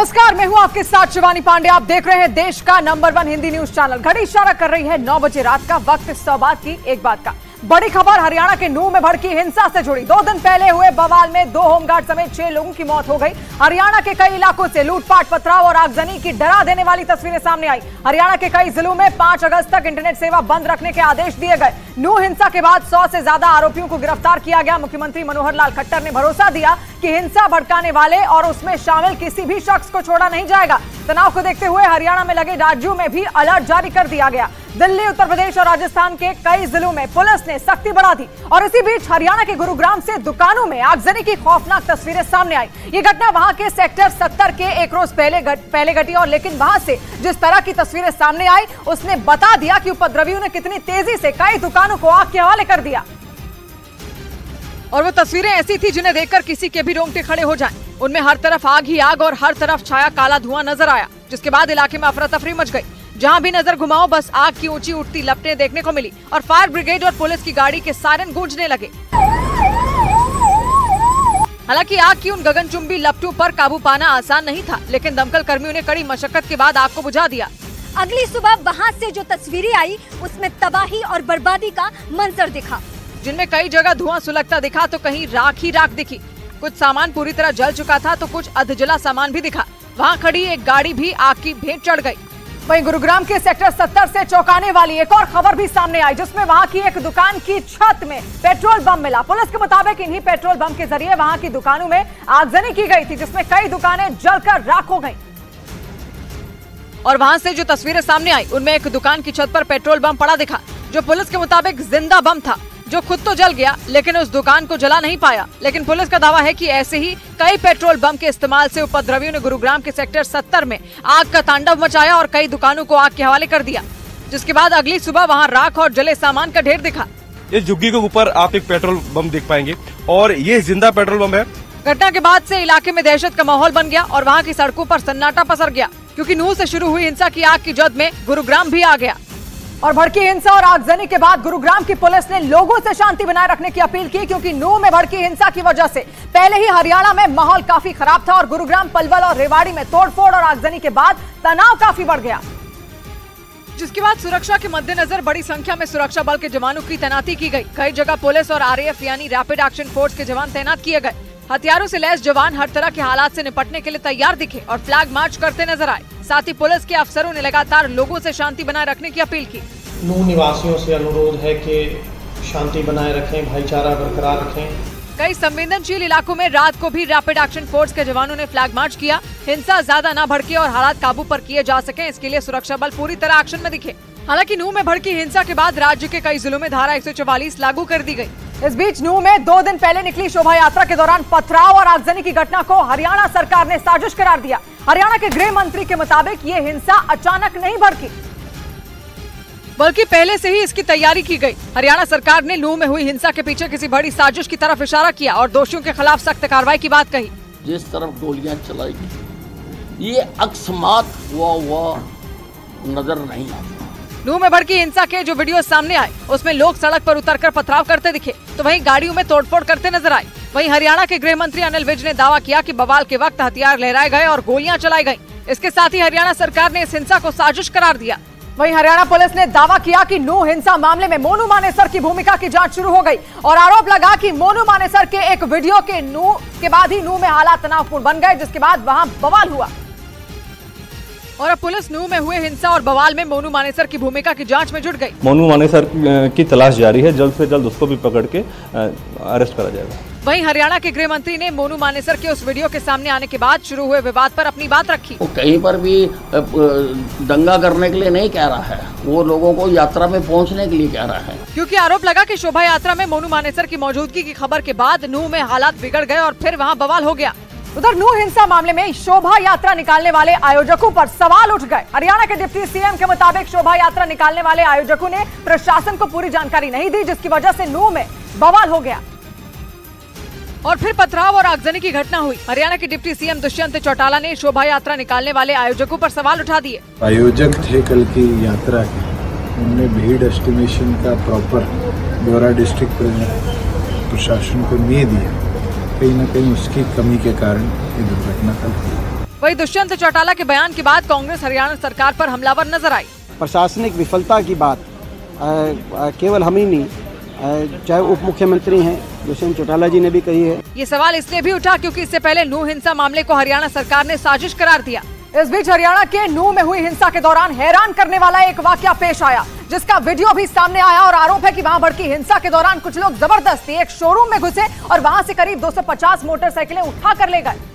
नमस्कार, मैं हूं आपके साथ शिवानी पांडे। आप देख रहे हैं देश का नंबर 1 हिंदी न्यूज चैनल। घड़ी इशारा कर रही है 9 बजे रात का। वक्त 100 बात की एक बात का। बड़ी खबर हरियाणा के नूंह में भड़की हिंसा से जुड़ी। 2 दिन पहले हुए बवाल में 2 होमगार्ड समेत 6 लोगों की मौत हो गई। हरियाणा के कई इलाकों से लूटपाट, पथराव और आगजनी की डरा देने वाली तस्वीरें सामने आई। हरियाणा के कई जिलों में 5 अगस्त तक इंटरनेट सेवा बंद रखने के आदेश दिए गए। नूंह हिंसा के बाद 100 से ज्यादा आरोपियों को गिरफ्तार किया गया। मुख्यमंत्री मनोहर लाल खट्टर ने भरोसा दिया कि हिंसा भड़काने वाले और उसमें शामिल किसी भी शख्स को छोड़ा नहीं जाएगा। तनाव को देखते हुए हरियाणा में लगे राज्यों में भी अलर्ट जारी कर दिया गया। दिल्ली, उत्तर प्रदेश और राजस्थान के कई जिलों में पुलिस ने सख्ती बढ़ा दी। और इसी बीच हरियाणा के गुरुग्राम से दुकानों में आगजनी की खौफनाक तस्वीरें सामने आई। ये घटना वहां के सेक्टर 70 के एक रोज पहले घटी और लेकिन वहां से जिस तरह की तस्वीरें सामने आई उसने बता दिया कि उपद्रवियों ने कितनी तेजी से कई दुकानों को आग के हवाले कर दिया। और वो तस्वीरें ऐसी थी जिन्हें देखकर किसी के भी रोंगटे खड़े हो जाएं। उनमें हर तरफ आग ही आग और हर तरफ छाया काला धुआं नजर आया, जिसके बाद इलाके में अफरा तफरी मच गई। जहां भी नजर घुमाओ बस आग की ऊंची उठती लपटें देखने को मिली और फायर ब्रिगेड और पुलिस की गाड़ी के सायरन गूंजने लगे। हालांकि आग की उन गगनचुंबी लपटों पर काबू पाना आसान नहीं था, लेकिन दमकल कर्मियों ने कड़ी मशक्कत के बाद आग को बुझा दिया। अगली सुबह वहां से जो तस्वीरें आई उसमें तबाही और बर्बादी का मंजर दिखा, जिनमें कई जगह धुआं सुलगता दिखा तो कहीं राख ही राख दिखी। कुछ सामान पूरी तरह जल चुका था तो कुछ अधजला सामान भी दिखा। वहां खड़ी एक गाड़ी भी आग की भेंट चढ़ गई। वहीं गुरुग्राम के सेक्टर 70 से चौंकाने वाली एक और खबर भी सामने आई, जिसमें वहां की एक दुकान की छत में पेट्रोल बम मिला। पुलिस के मुताबिक इन्हीं पेट्रोल बम के जरिए वहां की दुकानों में आगजनी की गई थी, जिसमें कई दुकानें जलकर राख हो गईं। और वहां से जो तस्वीरें सामने आई उनमें एक दुकान की छत पर पेट्रोल बम पड़ा दिखा, जो पुलिस के मुताबिक जिंदा बम था, जो खुद तो जल गया लेकिन उस दुकान को जला नहीं पाया। लेकिन पुलिस का दावा है कि ऐसे ही कई पेट्रोल बम के इस्तेमाल से उपद्रवियों ने गुरुग्राम के सेक्टर 70 में आग का तांडव मचाया और कई दुकानों को आग के हवाले कर दिया, जिसके बाद अगली सुबह वहां राख और जले सामान का ढेर दिखा। इस झुग्गी के ऊपर आप एक पेट्रोल बम देख पाएंगे और ये जिंदा पेट्रोल बम है। घटना के बाद से इलाके में दहशत का माहौल बन गया और वहाँ की सड़कों पर सन्नाटा पसर गया, क्योंकि नूंह से शुरू हुई हिंसा की आग की जद में गुरुग्राम भी आ गया। और भड़की हिंसा और आगजनी के बाद गुरुग्राम की पुलिस ने लोगों से शांति बनाए रखने की अपील की, क्योंकि नूंह में भड़की हिंसा की वजह से पहले ही हरियाणा में माहौल काफी खराब था और गुरुग्राम, पलवल और रेवाड़ी में तोड़फोड़ और आगजनी के बाद तनाव काफी बढ़ गया, जिसके बाद सुरक्षा के मद्देनजर बड़ी संख्या में सुरक्षा बल के जवानों की तैनाती की गई। कई जगह पुलिस और RAF यानी रैपिड एक्शन फोर्स के जवान तैनात किए गए। हथियारों से लैस जवान हर तरह के हालात से निपटने के लिए तैयार दिखे और फ्लैग मार्च करते नजर आए। साथ ही पुलिस के अफसरों ने लगातार लोगों से शांति बनाए रखने की अपील की। नूंह निवासियों से अनुरोध है कि शांति बनाए रखें, भाईचारा बरकरार रखें। कई संवेदनशील इलाकों में रात को भी रैपिड एक्शन फोर्स के जवानों ने फ्लैग मार्च किया। हिंसा ज्यादा न भड़के और हालात काबू पर किए जा सके, इसके लिए सुरक्षा बल पूरी तरह एक्शन में दिखे। हालांकि नूंह में भड़की हिंसा के बाद राज्य के कई जिलों में धारा 144 लागू कर दी गई। इस बीच नूंह में 2 दिन पहले निकली शोभा यात्रा के दौरान पथराव और आगजनी की घटना को हरियाणा सरकार ने साजिश करार दिया। हरियाणा के गृह मंत्री के मुताबिक ये हिंसा अचानक नहीं भड़की, बल्कि पहले से ही इसकी तैयारी की गई। हरियाणा सरकार ने नूंह में हुई हिंसा के पीछे किसी बड़ी साजिश की तरफ इशारा किया और दोषियों के खिलाफ सख्त कार्रवाई की बात कही। जिस तरफ गोलियां चलाई गई ये अकस्मात हुआ नजर नहीं आता। नूंह में भड़की हिंसा के जो वीडियो सामने आए उसमें लोग सड़क पर उतरकर पथराव करते दिखे, तो वहीं गाड़ियों में तोड़फोड़ करते नजर आए। वहीं हरियाणा के गृह मंत्री अनिल विज ने दावा किया कि बवाल के वक्त हथियार लहराए गए और गोलियां चलाई गईं। इसके साथ ही हरियाणा सरकार ने इस हिंसा को साजिश करार दिया। वहीं हरियाणा पुलिस ने दावा किया कि नूंह हिंसा मामले में मोनू मानेसर की भूमिका की जांच शुरू हो गई और आरोप लगा कि मोनू मानेसर के एक वीडियो के बाद ही नूंह में हालात तनावपूर्ण बन गए, जिसके बाद वहां बवाल हुआ। और अब पुलिस नूंह में हुए हिंसा और बवाल में मोनू मानेसर की भूमिका की जांच में जुट गई। मोनू मानेसर की तलाश जारी है, जल्द से जल्द उसको भी पकड़ के अरेस्ट करा जाएगा। वहीं हरियाणा के गृह मंत्री ने मोनू मानेसर के उस वीडियो के सामने आने के बाद शुरू हुए विवाद पर अपनी बात रखी। वो कहीं पर भी दंगा करने के लिए नहीं कह रहा है, वो लोगों को यात्रा में पहुंचने के लिए कह रहा है। क्योंकि आरोप लगा कि शोभा यात्रा में मोनू मानेसर की मौजूदगी की खबर के बाद नूंह में हालात बिगड़ गए और फिर वहाँ बवाल हो गया। उधर नूंह हिंसा मामले में शोभा यात्रा निकालने वाले आयोजकों पर सवाल उठ गए। हरियाणा के डिप्टी CM के मुताबिक शोभा यात्रा निकालने वाले आयोजकों ने प्रशासन को पूरी जानकारी नहीं दी, जिसकी वजह से नूंह में बवाल हो गया और फिर पथराव और आगजनी की घटना हुई। हरियाणा के डिप्टी CM दुष्यंत चौटाला ने शोभा यात्रा निकालने वाले आयोजकों पर सवाल उठा दिए। आयोजक थे कल की यात्रा के, उनने भीड़ एस्टिमेशन का प्रॉपर ब्यौरा डिस्ट्रिक्ट प्रशासन को नहीं दिया। कहीं न कहीं उसकी कमी के कारण ये दुर्घटना कल हुई। वहीं दुष्यंत चौटाला के बयान के बाद कांग्रेस हरियाणा सरकार पर हमलावर नजर आई। प्रशासनिक विफलता की बात केवल हम ही नहीं, चाहे उप मुख्यमंत्री हैं दुष्यंत चौटाला जी ने भी कही है। ये सवाल इसलिए भी उठा क्योंकि इससे पहले नूह हिंसा मामले को हरियाणा सरकार ने साजिश करार दिया। इस बीच हरियाणा के नूह में हुई हिंसा के दौरान हैरान करने वाला एक वाकया पेश आया, जिसका वीडियो भी सामने आया और आरोप है कि वहां भड़की हिंसा के दौरान कुछ लोग जबरदस्ती एक शोरूम में घुसे और वहां से करीब 250 मोटरसाइकिलें उठा कर ले गए।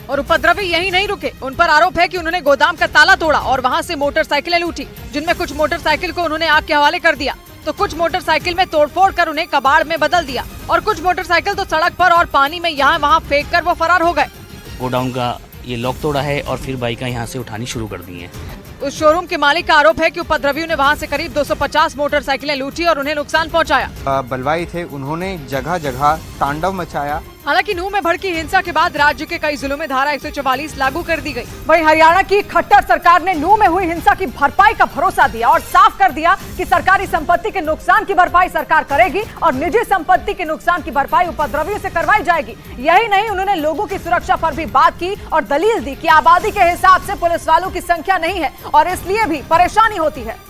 और उपद्रवी यही नहीं रुके, उन पर आरोप है कि उन्होंने गोदाम का ताला तोड़ा और वहां से मोटरसाइकिलें लूटी, जिनमें कुछ मोटरसाइकिल को उन्होंने आग के हवाले कर दिया, तो कुछ मोटरसाइकिल में तोड़फोड़ कर उन्हें कबाड़ में बदल दिया और कुछ मोटरसाइकिल तो सड़क पर और पानी में यहाँ वहाँ फेंक कर वो फरार हो गए। गोडाउन का ये लॉक तोड़ा है और फिर बाइकें यहाँ से उठानी शुरू कर दी हैं। उस शोरूम के मालिक का आरोप है कि उपद्रवियों ने वहां से करीब 250 मोटरसाइकिलें लूटी और उन्हें नुकसान पहुंचाया। बलवाई थे, उन्होंने जगह जगह तांडव मचाया। हालांकि नूह में भड़की हिंसा के बाद राज्य के कई जिलों में धारा 144 लागू कर दी गई। वहीं हरियाणा की खट्टर सरकार ने नूह में हुई हिंसा की भरपाई का भरोसा दिया और साफ कर दिया कि सरकारी संपत्ति के नुकसान की भरपाई सरकार करेगी और निजी संपत्ति के नुकसान की भरपाई उपद्रवियों से करवाई जाएगी। यही नहीं, उन्होंने लोगों की सुरक्षा पर भी बात की और दलील दी कि आबादी के हिसाब से पुलिस वालों की संख्या नहीं है और इसलिए भी परेशानी होती है।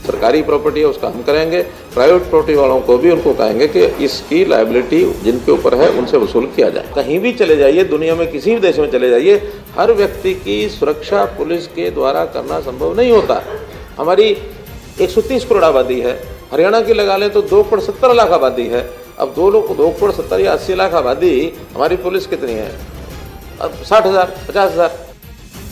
सरकारी प्रॉपर्टी है उसका हम करेंगे, प्राइवेट प्रॉपर्टी वालों को भी उनको कहेंगे कि इसकी लायबिलिटी जिनके ऊपर है उनसे वसूल किया जाए। कहीं भी चले जाइए, दुनिया में किसी भी देश में चले जाइए, हर व्यक्ति की सुरक्षा पुलिस के द्वारा करना संभव नहीं होता। हमारी 130 करोड़ आबादी है, हरियाणा की लगा लें तो 2 करोड़ 70 लाख आबादी है। अब 2 करोड़ 70 या 80 लाख आबादी, हमारी पुलिस कितनी है? अब 60,000 50,000।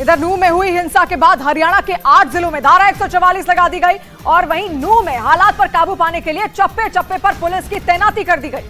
इधर नूह में हुई हिंसा के बाद हरियाणा के 8 जिलों में धारा 144 लगा दी गई और वहीं नूह में हालात पर काबू पाने के लिए चप्पे चप्पे पर पुलिस की तैनाती कर दी गई।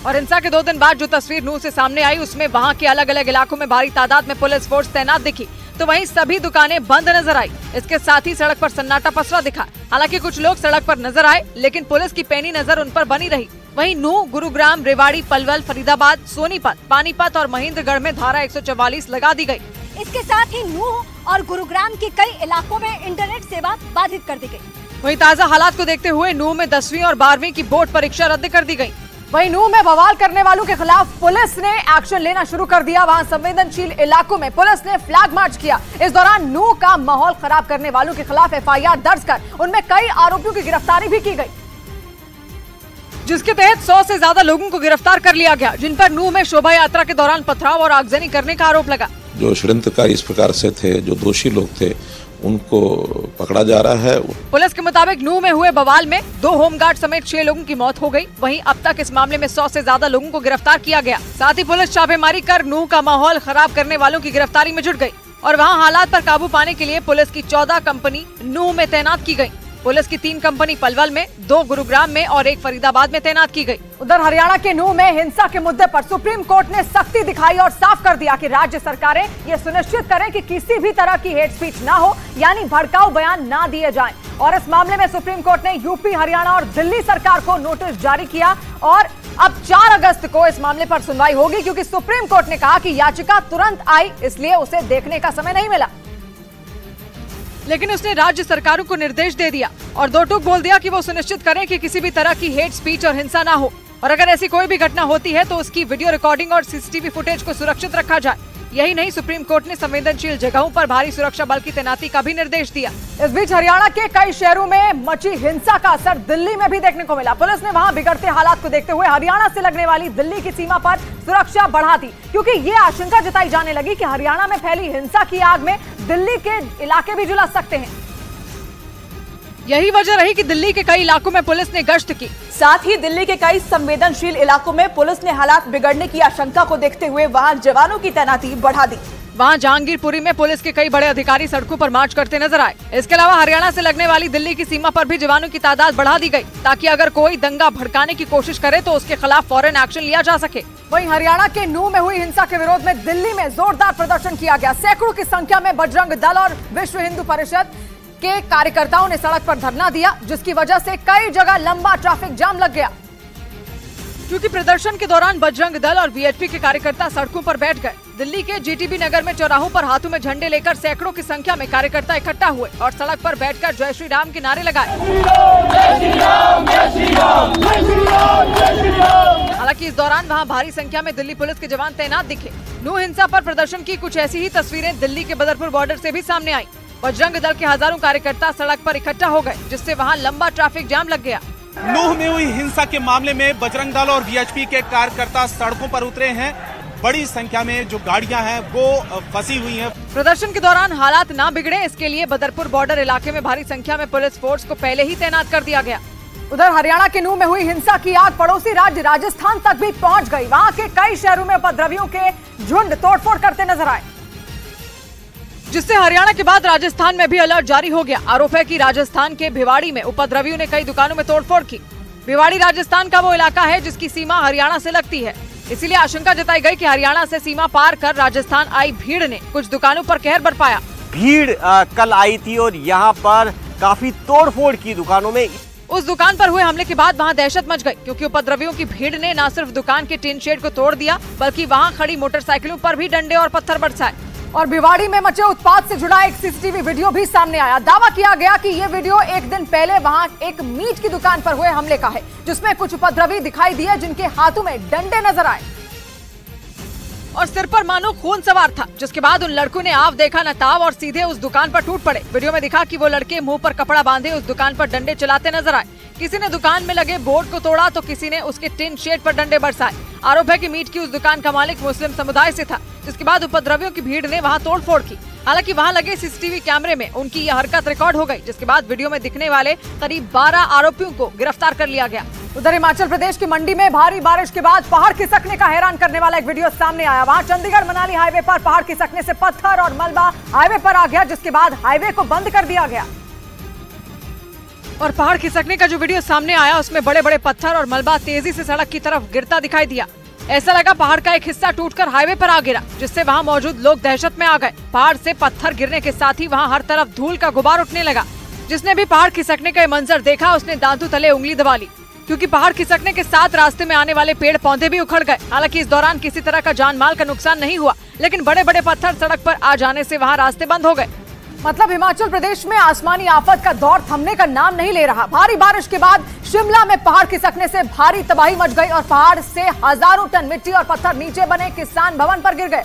और हिंसा के 2 दिन बाद जो तस्वीर नूह से सामने आई उसमें वहां के अलग अलग इलाकों में भारी तादाद में पुलिस फोर्स तैनात दिखी, तो वहीं सभी दुकानें बंद नजर आई। इसके साथ ही सड़क पर सन्नाटा पसरा दिखा। हालांकि कुछ लोग सड़क पर नजर आए लेकिन पुलिस की पैनी नजर उन पर बनी रही। वहीं नूह, गुरुग्राम, रेवाड़ी, पलवल, फरीदाबाद, सोनीपत, पानीपत और महेंद्रगढ़ में धारा 144 लगा दी गई। इसके साथ ही नूह और गुरुग्राम के कई इलाकों में इंटरनेट सेवा बाधित कर दी गई। वहीं ताजा हालात को देखते हुए नूह में 10वीं और 12वीं की बोर्ड परीक्षा रद्द कर दी गई। वहीं नूह में बवाल करने वालों के खिलाफ पुलिस ने एक्शन लेना शुरू कर दिया। वहां संवेदनशील इलाकों में पुलिस ने फ्लैग मार्च किया। इस दौरान नूह का माहौल खराब करने वालों के खिलाफ FIR दर्ज कर उनमें कई आरोपियों की गिरफ्तारी भी की गई, जिसके तहत 100 से ज्यादा लोगों को गिरफ्तार कर लिया गया, जिन पर नूह में शोभा यात्रा के दौरान पथराव और आगजनी करने का आरोप लगा। जो षड्यंत्रकारी इस प्रकार से थे, जो दोषी लोग थे, उनको पकड़ा जा रहा है। पुलिस के मुताबिक नूह में हुए बवाल में 2 होमगार्ड समेत 6 लोगों की मौत हो गई। वहीं अब तक इस मामले में 100 से ज्यादा लोगों को गिरफ्तार किया गया। साथ ही पुलिस छापेमारी कर नूह का माहौल खराब करने वालों की गिरफ्तारी में जुट गई और वहां हालात पर काबू पाने के लिए पुलिस की 14 कंपनी नूह में तैनात की गई। पुलिस की 3 कंपनी पलवल में, 2 गुरुग्राम में और 1 फरीदाबाद में तैनात की गई। उधर हरियाणा के नूह में हिंसा के मुद्दे पर सुप्रीम कोर्ट ने सख्ती दिखाई और साफ कर दिया कि राज्य सरकारें ये सुनिश्चित करें कि किसी भी तरह की हेट स्पीच ना हो, यानी भड़काऊ बयान ना दिए जाएं। और इस मामले में सुप्रीम कोर्ट ने यूपी, हरियाणा और दिल्ली सरकार को नोटिस जारी किया और अब 4 अगस्त को इस मामले पर सुनवाई होगी, क्योंकि सुप्रीम कोर्ट ने कहा कि याचिका तुरंत आई, इसलिए उसे देखने का समय नहीं मिला। लेकिन उसने राज्य सरकारों को निर्देश दे दिया और 2 टूक बोल दिया कि वो सुनिश्चित करें कि किसी भी तरह की हेट स्पीच और हिंसा ना हो, और अगर ऐसी कोई भी घटना होती है तो उसकी वीडियो रिकॉर्डिंग और CCTV फुटेज को सुरक्षित रखा जाए। यही नहीं, सुप्रीम कोर्ट ने संवेदनशील जगहों पर भारी सुरक्षा बल की तैनाती का भी निर्देश दिया। इस बीच हरियाणा के कई शहरों में मची हिंसा का असर दिल्ली में भी देखने को मिला। पुलिस ने वहां बिगड़ते हालात को देखते हुए हरियाणा से लगने वाली दिल्ली की सीमा पर सुरक्षा बढ़ा दी, क्योंकि ये आशंका जताई जाने लगी कि हरियाणा में फैली हिंसा की आग में दिल्ली के इलाके भी झुलस सकते हैं। यही वजह रही कि दिल्ली के कई इलाकों में पुलिस ने गश्त की। साथ ही दिल्ली के कई संवेदनशील इलाकों में पुलिस ने हालात बिगड़ने की आशंका को देखते हुए वहां जवानों की तैनाती बढ़ा दी। वहां जहांगीरपुरी में पुलिस के कई बड़े अधिकारी सड़कों पर मार्च करते नजर आए। इसके अलावा हरियाणा से लगने वाली दिल्ली की सीमा पर भी जवानों की तादाद बढ़ा दी गई, ताकि अगर कोई दंगा भड़काने की कोशिश करे तो उसके खिलाफ फौरन एक्शन लिया जा सके। वहीं हरियाणा के नूह में हुई हिंसा के विरोध में दिल्ली में जोरदार प्रदर्शन किया गया। सैकड़ों की संख्या में बजरंग दल और विश्व हिंदू परिषद के कार्यकर्ताओं ने सड़क पर धरना दिया, जिसकी वजह से कई जगह लंबा ट्रैफिक जाम लग गया। क्योंकि प्रदर्शन के दौरान बजरंग दल और वीएचपी के कार्यकर्ता सड़कों पर बैठ गए। दिल्ली के जीटीबी नगर में चौराहों पर हाथों में झंडे लेकर सैकड़ों की संख्या में कार्यकर्ता इकट्ठा हुए और सड़क पर बैठकर जय श्री राम के नारे लगाए। हालांकि इस दौरान वहां भारी संख्या में दिल्ली पुलिस के जवान तैनात दिखे। नू हिंसा पर प्रदर्शन की कुछ ऐसी ही तस्वीरें दिल्ली के बदरपुर बॉर्डर से भी सामने आई। बजरंग दल के हजारों कार्यकर्ता सड़क पर इकट्ठा हो गए, जिससे वहां लंबा ट्रैफिक जाम लग गया। नूह में हुई हिंसा के मामले में बजरंग दल और वीएचपी के कार्यकर्ता सड़कों पर उतरे हैं। बड़ी संख्या में जो गाड़ियां हैं वो फंसी हुई हैं। प्रदर्शन के दौरान हालात ना बिगड़े, इसके लिए बदरपुर बॉर्डर इलाके में भारी संख्या में पुलिस फोर्स को पहले ही तैनात कर दिया गया। उधर हरियाणा के नूह में हुई हिंसा की आग पड़ोसी राज्य राजस्थान तक भी पहुंच गई। वहां के कई शहरों में उपद्रवियों के झुंड तोड़फोड़ करते नजर आए, जिससे हरियाणा के बाद राजस्थान में भी अलर्ट जारी हो गया। आरोप है कि राजस्थान के भिवाड़ी में उपद्रवियों ने कई दुकानों में तोड़फोड़ की। भिवाड़ी राजस्थान का वो इलाका है जिसकी सीमा हरियाणा से लगती है, इसीलिए आशंका जताई गई कि हरियाणा से सीमा पार कर राजस्थान आई भीड़ ने कुछ दुकानों पर कहर बरपाया। भीड़ कल आई थी और यहाँ पर काफी तोड़फोड़ की दुकानों में। उस दुकान पर हुए हमले के बाद वहां दहशत मच गई, क्योंकि उपद्रवियों की भीड़ ने न सिर्फ दुकान के टिन शेड को तोड़ दिया, बल्कि वहां खड़ी मोटरसाइकिलों पर भी डंडे और पत्थर बरसाए। और भिवाड़ी में मचे उत्पात से जुड़ा एक सीसीटीवी वीडियो भी सामने आया। दावा किया गया कि ये वीडियो एक दिन पहले वहां एक मीट की दुकान पर हुए हमले का है, जिसमें कुछ उपद्रवी दिखाई दिए जिनके हाथों में डंडे नजर आए और सिर पर मानो खून सवार था, जिसके बाद उन लड़कों ने आव देखा न ताव और सीधे उस दुकान पर टूट पड़े। वीडियो में दिखा कि वो लड़के मुंह पर कपड़ा बांधे उस दुकान पर डंडे चलाते नजर आए। किसी ने दुकान में लगे बोर्ड को तोड़ा तो किसी ने उसके टिन शेड पर डंडे बरसाए। आरोप है कि मीट की उस दुकान का मालिक मुस्लिम समुदाय से था, जिसके बाद उपद्रवियों की भीड़ ने वहां तोड़फोड़ की। हालांकि वहां लगे सीसीटीवी कैमरे में उनकी यह हरकत रिकॉर्ड हो गई, जिसके बाद वीडियो में दिखने वाले करीब 12 आरोपियों को गिरफ्तार कर लिया गया। उधर हिमाचल प्रदेश की मंडी में भारी बारिश के बाद पहाड़ खिसकने का हैरान करने वाला एक वीडियो सामने आया। वहां चंडीगढ़ मनाली हाईवे पर पहाड़ खिसकने से पत्थर और मलबा हाईवे पर आ गया, जिसके बाद हाईवे को बंद कर दिया गया। और पहाड़ खिसकने का जो वीडियो सामने आया उसमें बड़े बड़े पत्थर और मलबा तेजी से सड़क की तरफ गिरता दिखाई दिया। ऐसा लगा पहाड़ का एक हिस्सा टूटकर हाईवे पर आ गिरा, जिससे वहां मौजूद लोग दहशत में आ गए। पहाड़ से पत्थर गिरने के साथ ही वहां हर तरफ धूल का गुबार उठने लगा। जिसने भी पहाड़ खिसकने का मंजर देखा उसने दांतों तले उंगली दबा ली, क्योंकि पहाड़ खिसकने के साथ रास्ते में आने वाले पेड़ पौधे भी उखड़ गए। हालांकि इस दौरान किसी तरह का जान माल का नुकसान नहीं हुआ, लेकिन बड़े बड़े पत्थर सड़क पर आ जाने से वहां रास्ते बंद हो गए। मतलब हिमाचल प्रदेश में आसमानी आफत का दौर थमने का नाम नहीं ले रहा। भारी बारिश के बाद शिमला में पहाड़ खिसकने से भारी तबाही मच गई और पहाड़ से हजारों टन मिट्टी और पत्थर नीचे बने किसान भवन पर गिर गए,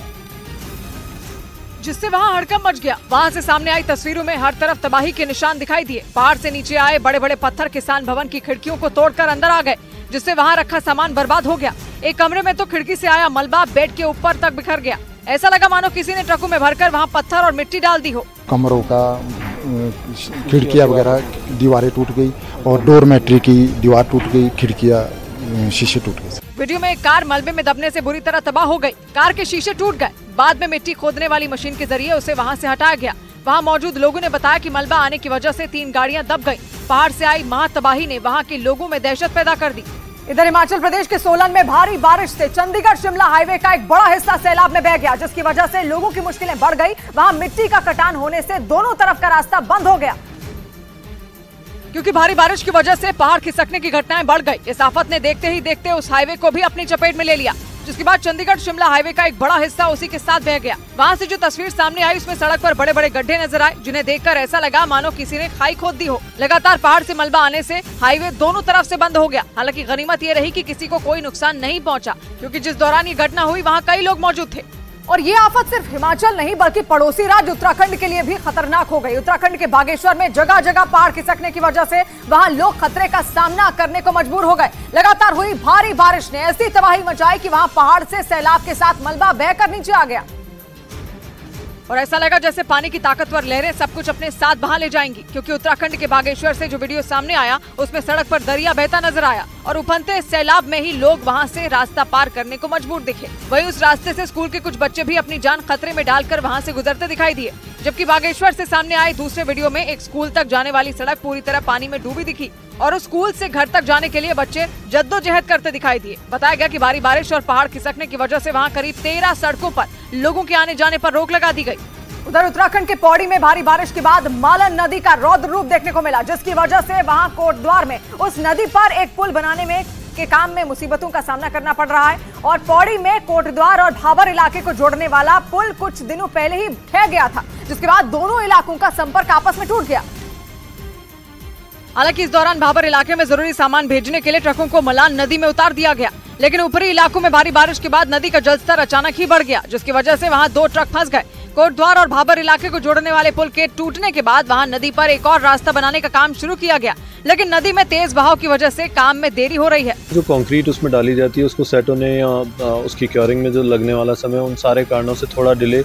जिससे वहां हड़कंप मच गया। वहां से सामने आई तस्वीरों में हर तरफ तबाही के निशान दिखाई दिए। पहाड़ से नीचे आए बड़े बड़े पत्थर किसान भवन की खिड़कियों को तोड़कर अंदर आ गए, जिससे वहां रखा सामान बर्बाद हो गया। एक कमरे में तो खिड़की से आया मलबा बेड के ऊपर तक बिखर गया। ऐसा लगा मानो किसी ने ट्रकों में भरकर वहां पत्थर और मिट्टी डाल दी हो। कमरों का खिड़कियां वगैरह दीवारें टूट गई और डोरमेट्री की दीवार टूट गई, खिड़कियां शीशे टूट गए। वीडियो में एक कार मलबे में दबने से बुरी तरह तबाह हो गई। कार के शीशे टूट गए। बाद में मिट्टी खोदने वाली मशीन के जरिए उसे वहां से हटाया गया। वहां मौजूद लोगों ने बताया कि मलबा आने की वजह से 3 गाड़ियां दब गईं। पहाड़ से आई महातबाही ने वहां के लोगों में दहशत पैदा कर दी। इधर हिमाचल प्रदेश के सोलन में भारी बारिश से चंडीगढ़ शिमला हाईवे का एक बड़ा हिस्सा सैलाब में बह गया, जिसकी वजह से लोगों की मुश्किलें बढ़ गई। वहां मिट्टी का कटान होने से दोनों तरफ का रास्ता बंद हो गया, क्योंकि भारी बारिश की वजह से पहाड़ खिसकने की घटनाएं बढ़ गई। इस आफत ने देखते ही देखते उस हाईवे को भी अपनी चपेट में ले लिया, जिसके बाद चंडीगढ़ शिमला हाईवे का एक बड़ा हिस्सा उसी के साथ बह गया। वहां से जो तस्वीर सामने आई उसमें सड़क पर बड़े बड़े गड्ढे नजर आए, जिन्हें देखकर ऐसा लगा मानो किसी ने खाई खोद दी हो। लगातार पहाड़ से मलबा आने से हाईवे दोनों तरफ से बंद हो गया। हालांकि गनीमत ये रही कि किसी को कोई नुकसान नहीं पहुंचा, क्योंकि जिस दौरान ये घटना हुई वहाँ कई लोग मौजूद थे। और ये आफत सिर्फ हिमाचल नहीं बल्कि पड़ोसी राज्य उत्तराखंड के लिए भी खतरनाक हो गई। उत्तराखंड के बागेश्वर में जगह जगह पहाड़ खिसकने की वजह से वहां लोग खतरे का सामना करने को मजबूर हो गए। लगातार हुई भारी बारिश ने ऐसी तबाही मचाई कि वहां पहाड़ से सैलाब के साथ मलबा बहकर नीचे आ गया और ऐसा लगा जैसे पानी की ताकतवर लहरें सब कुछ अपने साथ बहा ले जाएंगी, क्योंकि उत्तराखंड के बागेश्वर से जो वीडियो सामने आया उसमें सड़क पर दरिया बहता नजर आया और उफनते सैलाब में ही लोग वहां से रास्ता पार करने को मजबूर दिखे। वहीं उस रास्ते से स्कूल के कुछ बच्चे भी अपनी जान खतरे में डालकर वहां से गुजरते दिखाई दिए। जबकि बागेश्वर से सामने आए दूसरे वीडियो में एक स्कूल तक जाने वाली सड़क पूरी तरह पानी में डूबी दिखी और उस स्कूल से घर तक जाने के लिए बच्चे जद्दोजहद करते दिखाई दिए। बताया गया कि भारी बारिश और पहाड़ खिसकने की वजह से वहां करीब 13 सड़कों पर लोगों के आने जाने पर रोक लगा दी गई। उधर उत्तराखंड के पौड़ी में भारी बारिश के बाद मालन नदी का रौद्र रूप देखने को मिला, जिसकी वजह से वहां कोटद्वार में उस नदी पर एक पुल बनाने में के काम में मुसीबतों का सामना करना पड़ रहा है और पौड़ी में कोटद्वार और भाबर इलाके को जोड़ने वाला पुल कुछ दिनों पहले ही ढह गया था, जिसके बाद दोनों इलाकों का संपर्क आपस में टूट गया। हालांकि इस दौरान भाबर इलाके में जरूरी सामान भेजने के लिए ट्रकों को मलान नदी में उतार दिया गया, लेकिन ऊपरी इलाकों में भारी बारिश के बाद नदी का जलस्तर अचानक ही बढ़ गया, जिसकी वजह से वहां 2 ट्रक फंस गए। कोटद्वार और भाबर इलाके को जोड़ने वाले पुल के टूटने के बाद वहां नदी पर एक और रास्ता बनाने का काम शुरू किया गया, लेकिन नदी में तेज बहाव की वजह से काम में देरी हो रही है। जो कंक्रीट उसमें डाली जाती है उसको सेट होने या उसकी क्योरिंग में जो लगने वाला समय, उन सारे कारणों से थोड़ा डिले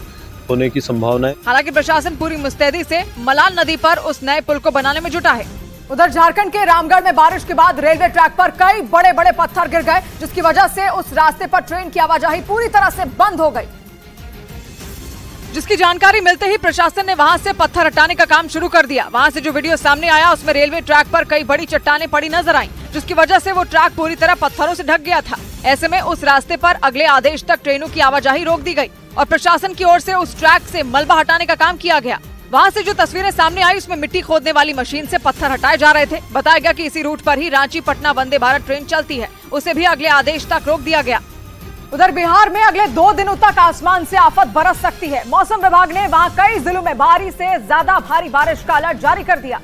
होने की संभावना है। हालांकि प्रशासन पूरी मुस्तैदी से मलान नदी पर उस नए पुल को बनाने में जुटा है। उधर झारखंड के रामगढ़ में बारिश के बाद रेलवे ट्रैक पर कई बड़े बड़े पत्थर गिर गए, जिसकी वजह से उस रास्ते पर ट्रेन की आवाजाही पूरी तरह से बंद हो गई। जिसकी जानकारी मिलते ही प्रशासन ने वहां से पत्थर हटाने का काम शुरू कर दिया। वहां से जो वीडियो सामने आया उसमें रेलवे ट्रैक पर कई बड़ी चट्टानें पड़ी नजर आईं, जिसकी वजह से वो ट्रैक पूरी तरह पत्थरों से ढक गया था। ऐसे में उस रास्ते पर अगले आदेश तक ट्रेनों की आवाजाही रोक दी गई और प्रशासन की ओर से उस ट्रैक से मलबा हटाने का काम किया गया। वहां से जो तस्वीरें सामने आई उसमें मिट्टी खोदने वाली मशीन से पत्थर हटाए जा रहे थे। बताया गया कि इसी रूट पर ही रांची पटना वंदे भारत ट्रेन चलती है, उसे भी अगले आदेश तक रोक दिया गया। उधर बिहार में अगले 2 दिनों तक आसमान से आफत बरस सकती है। मौसम विभाग ने वहां कई जिलों में भारी से ज्यादा भारी बारिश का अलर्ट जारी कर दिया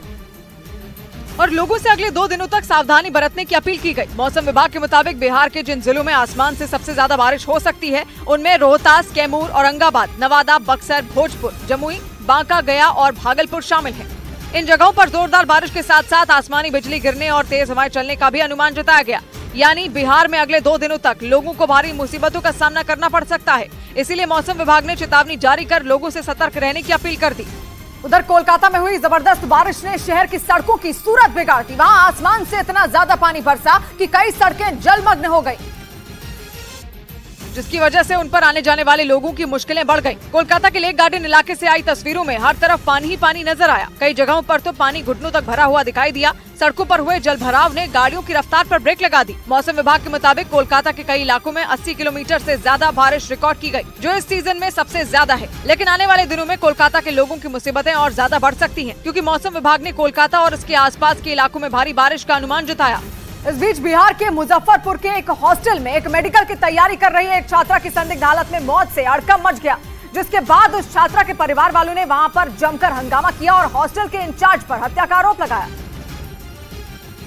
और लोगों से अगले 2 दिनों तक सावधानी बरतने की अपील की गई। मौसम विभाग के मुताबिक बिहार के जिन जिलों में आसमान से सबसे ज्यादा बारिश हो सकती है उनमें रोहतास, कैमूर, औरंगाबाद, नवादा, बक्सर, भोजपुर, जमुई, बांका, गया और भागलपुर शामिल है। इन जगहों पर जोरदार बारिश के साथ साथ आसमानी बिजली गिरने और तेज हवाएं चलने का भी अनुमान जताया गया। यानी बिहार में अगले 2 दिनों तक लोगों को भारी मुसीबतों का सामना करना पड़ सकता है। इसीलिए मौसम विभाग ने चेतावनी जारी कर लोगों से सतर्क रहने की अपील कर दी। उधर कोलकाता में हुई जबरदस्त बारिश ने शहर की सड़कों की सूरत बिगाड़ दी। वहां आसमान से इतना ज्यादा पानी बरसा कि कई सड़कें जलमग्न हो गई, जिसकी वजह से उन पर आने जाने वाले लोगों की मुश्किलें बढ़ गईं। कोलकाता के लेक गार्डन इलाके से आई तस्वीरों में हर तरफ पानी ही पानी नजर आया। कई जगहों पर तो पानी घुटनों तक भरा हुआ दिखाई दिया। सड़कों पर हुए जल भराव ने गाड़ियों की रफ्तार पर ब्रेक लगा दी। मौसम विभाग के मुताबिक कोलकाता के कई इलाकों में 80 किलोमीटर से ज्यादा बारिश रिकॉर्ड की गई, जो इस सीजन में सबसे ज्यादा है। लेकिन आने वाले दिनों में कोलकाता के लोगों की मुसीबतें और ज्यादा बढ़ सकती हैं, क्योंकि मौसम विभाग ने कोलकाता और इसके आसपास के इलाकों में भारी बारिश का अनुमान जताया। इस बीच बिहार के मुजफ्फरपुर के एक हॉस्टल में एक मेडिकल की तैयारी कर रही एक छात्रा की संदिग्ध हालत में मौत से हड़कंप मच गया, जिसके बाद उस छात्रा के परिवार वालों ने वहां पर जमकर हंगामा किया और हॉस्टल के इंचार्ज पर हत्या का आरोप लगाया,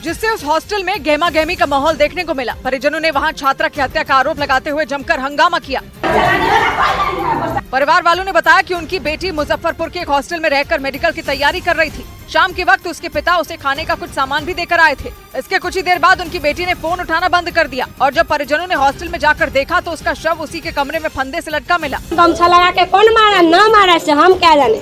जिससे उस हॉस्टल में गहमा गहमी का माहौल देखने को मिला। परिजनों ने वहां छात्रा की हत्या का आरोप लगाते हुए जमकर हंगामा किया। परिवार वालों ने बताया कि उनकी बेटी मुजफ्फरपुर के एक हॉस्टल में रहकर मेडिकल की तैयारी कर रही थी। शाम के वक्त उसके पिता उसे खाने का कुछ सामान भी देकर आए थे। इसके कुछ ही देर बाद उनकी बेटी ने फोन उठाना बंद कर दिया और जब परिजनों ने हॉस्टल में जाकर देखा तो उसका शव उसी के कमरे में फंदे से लटका मिला। गमछा लगा के कौन मारा, न मारा से हम क्या जाने,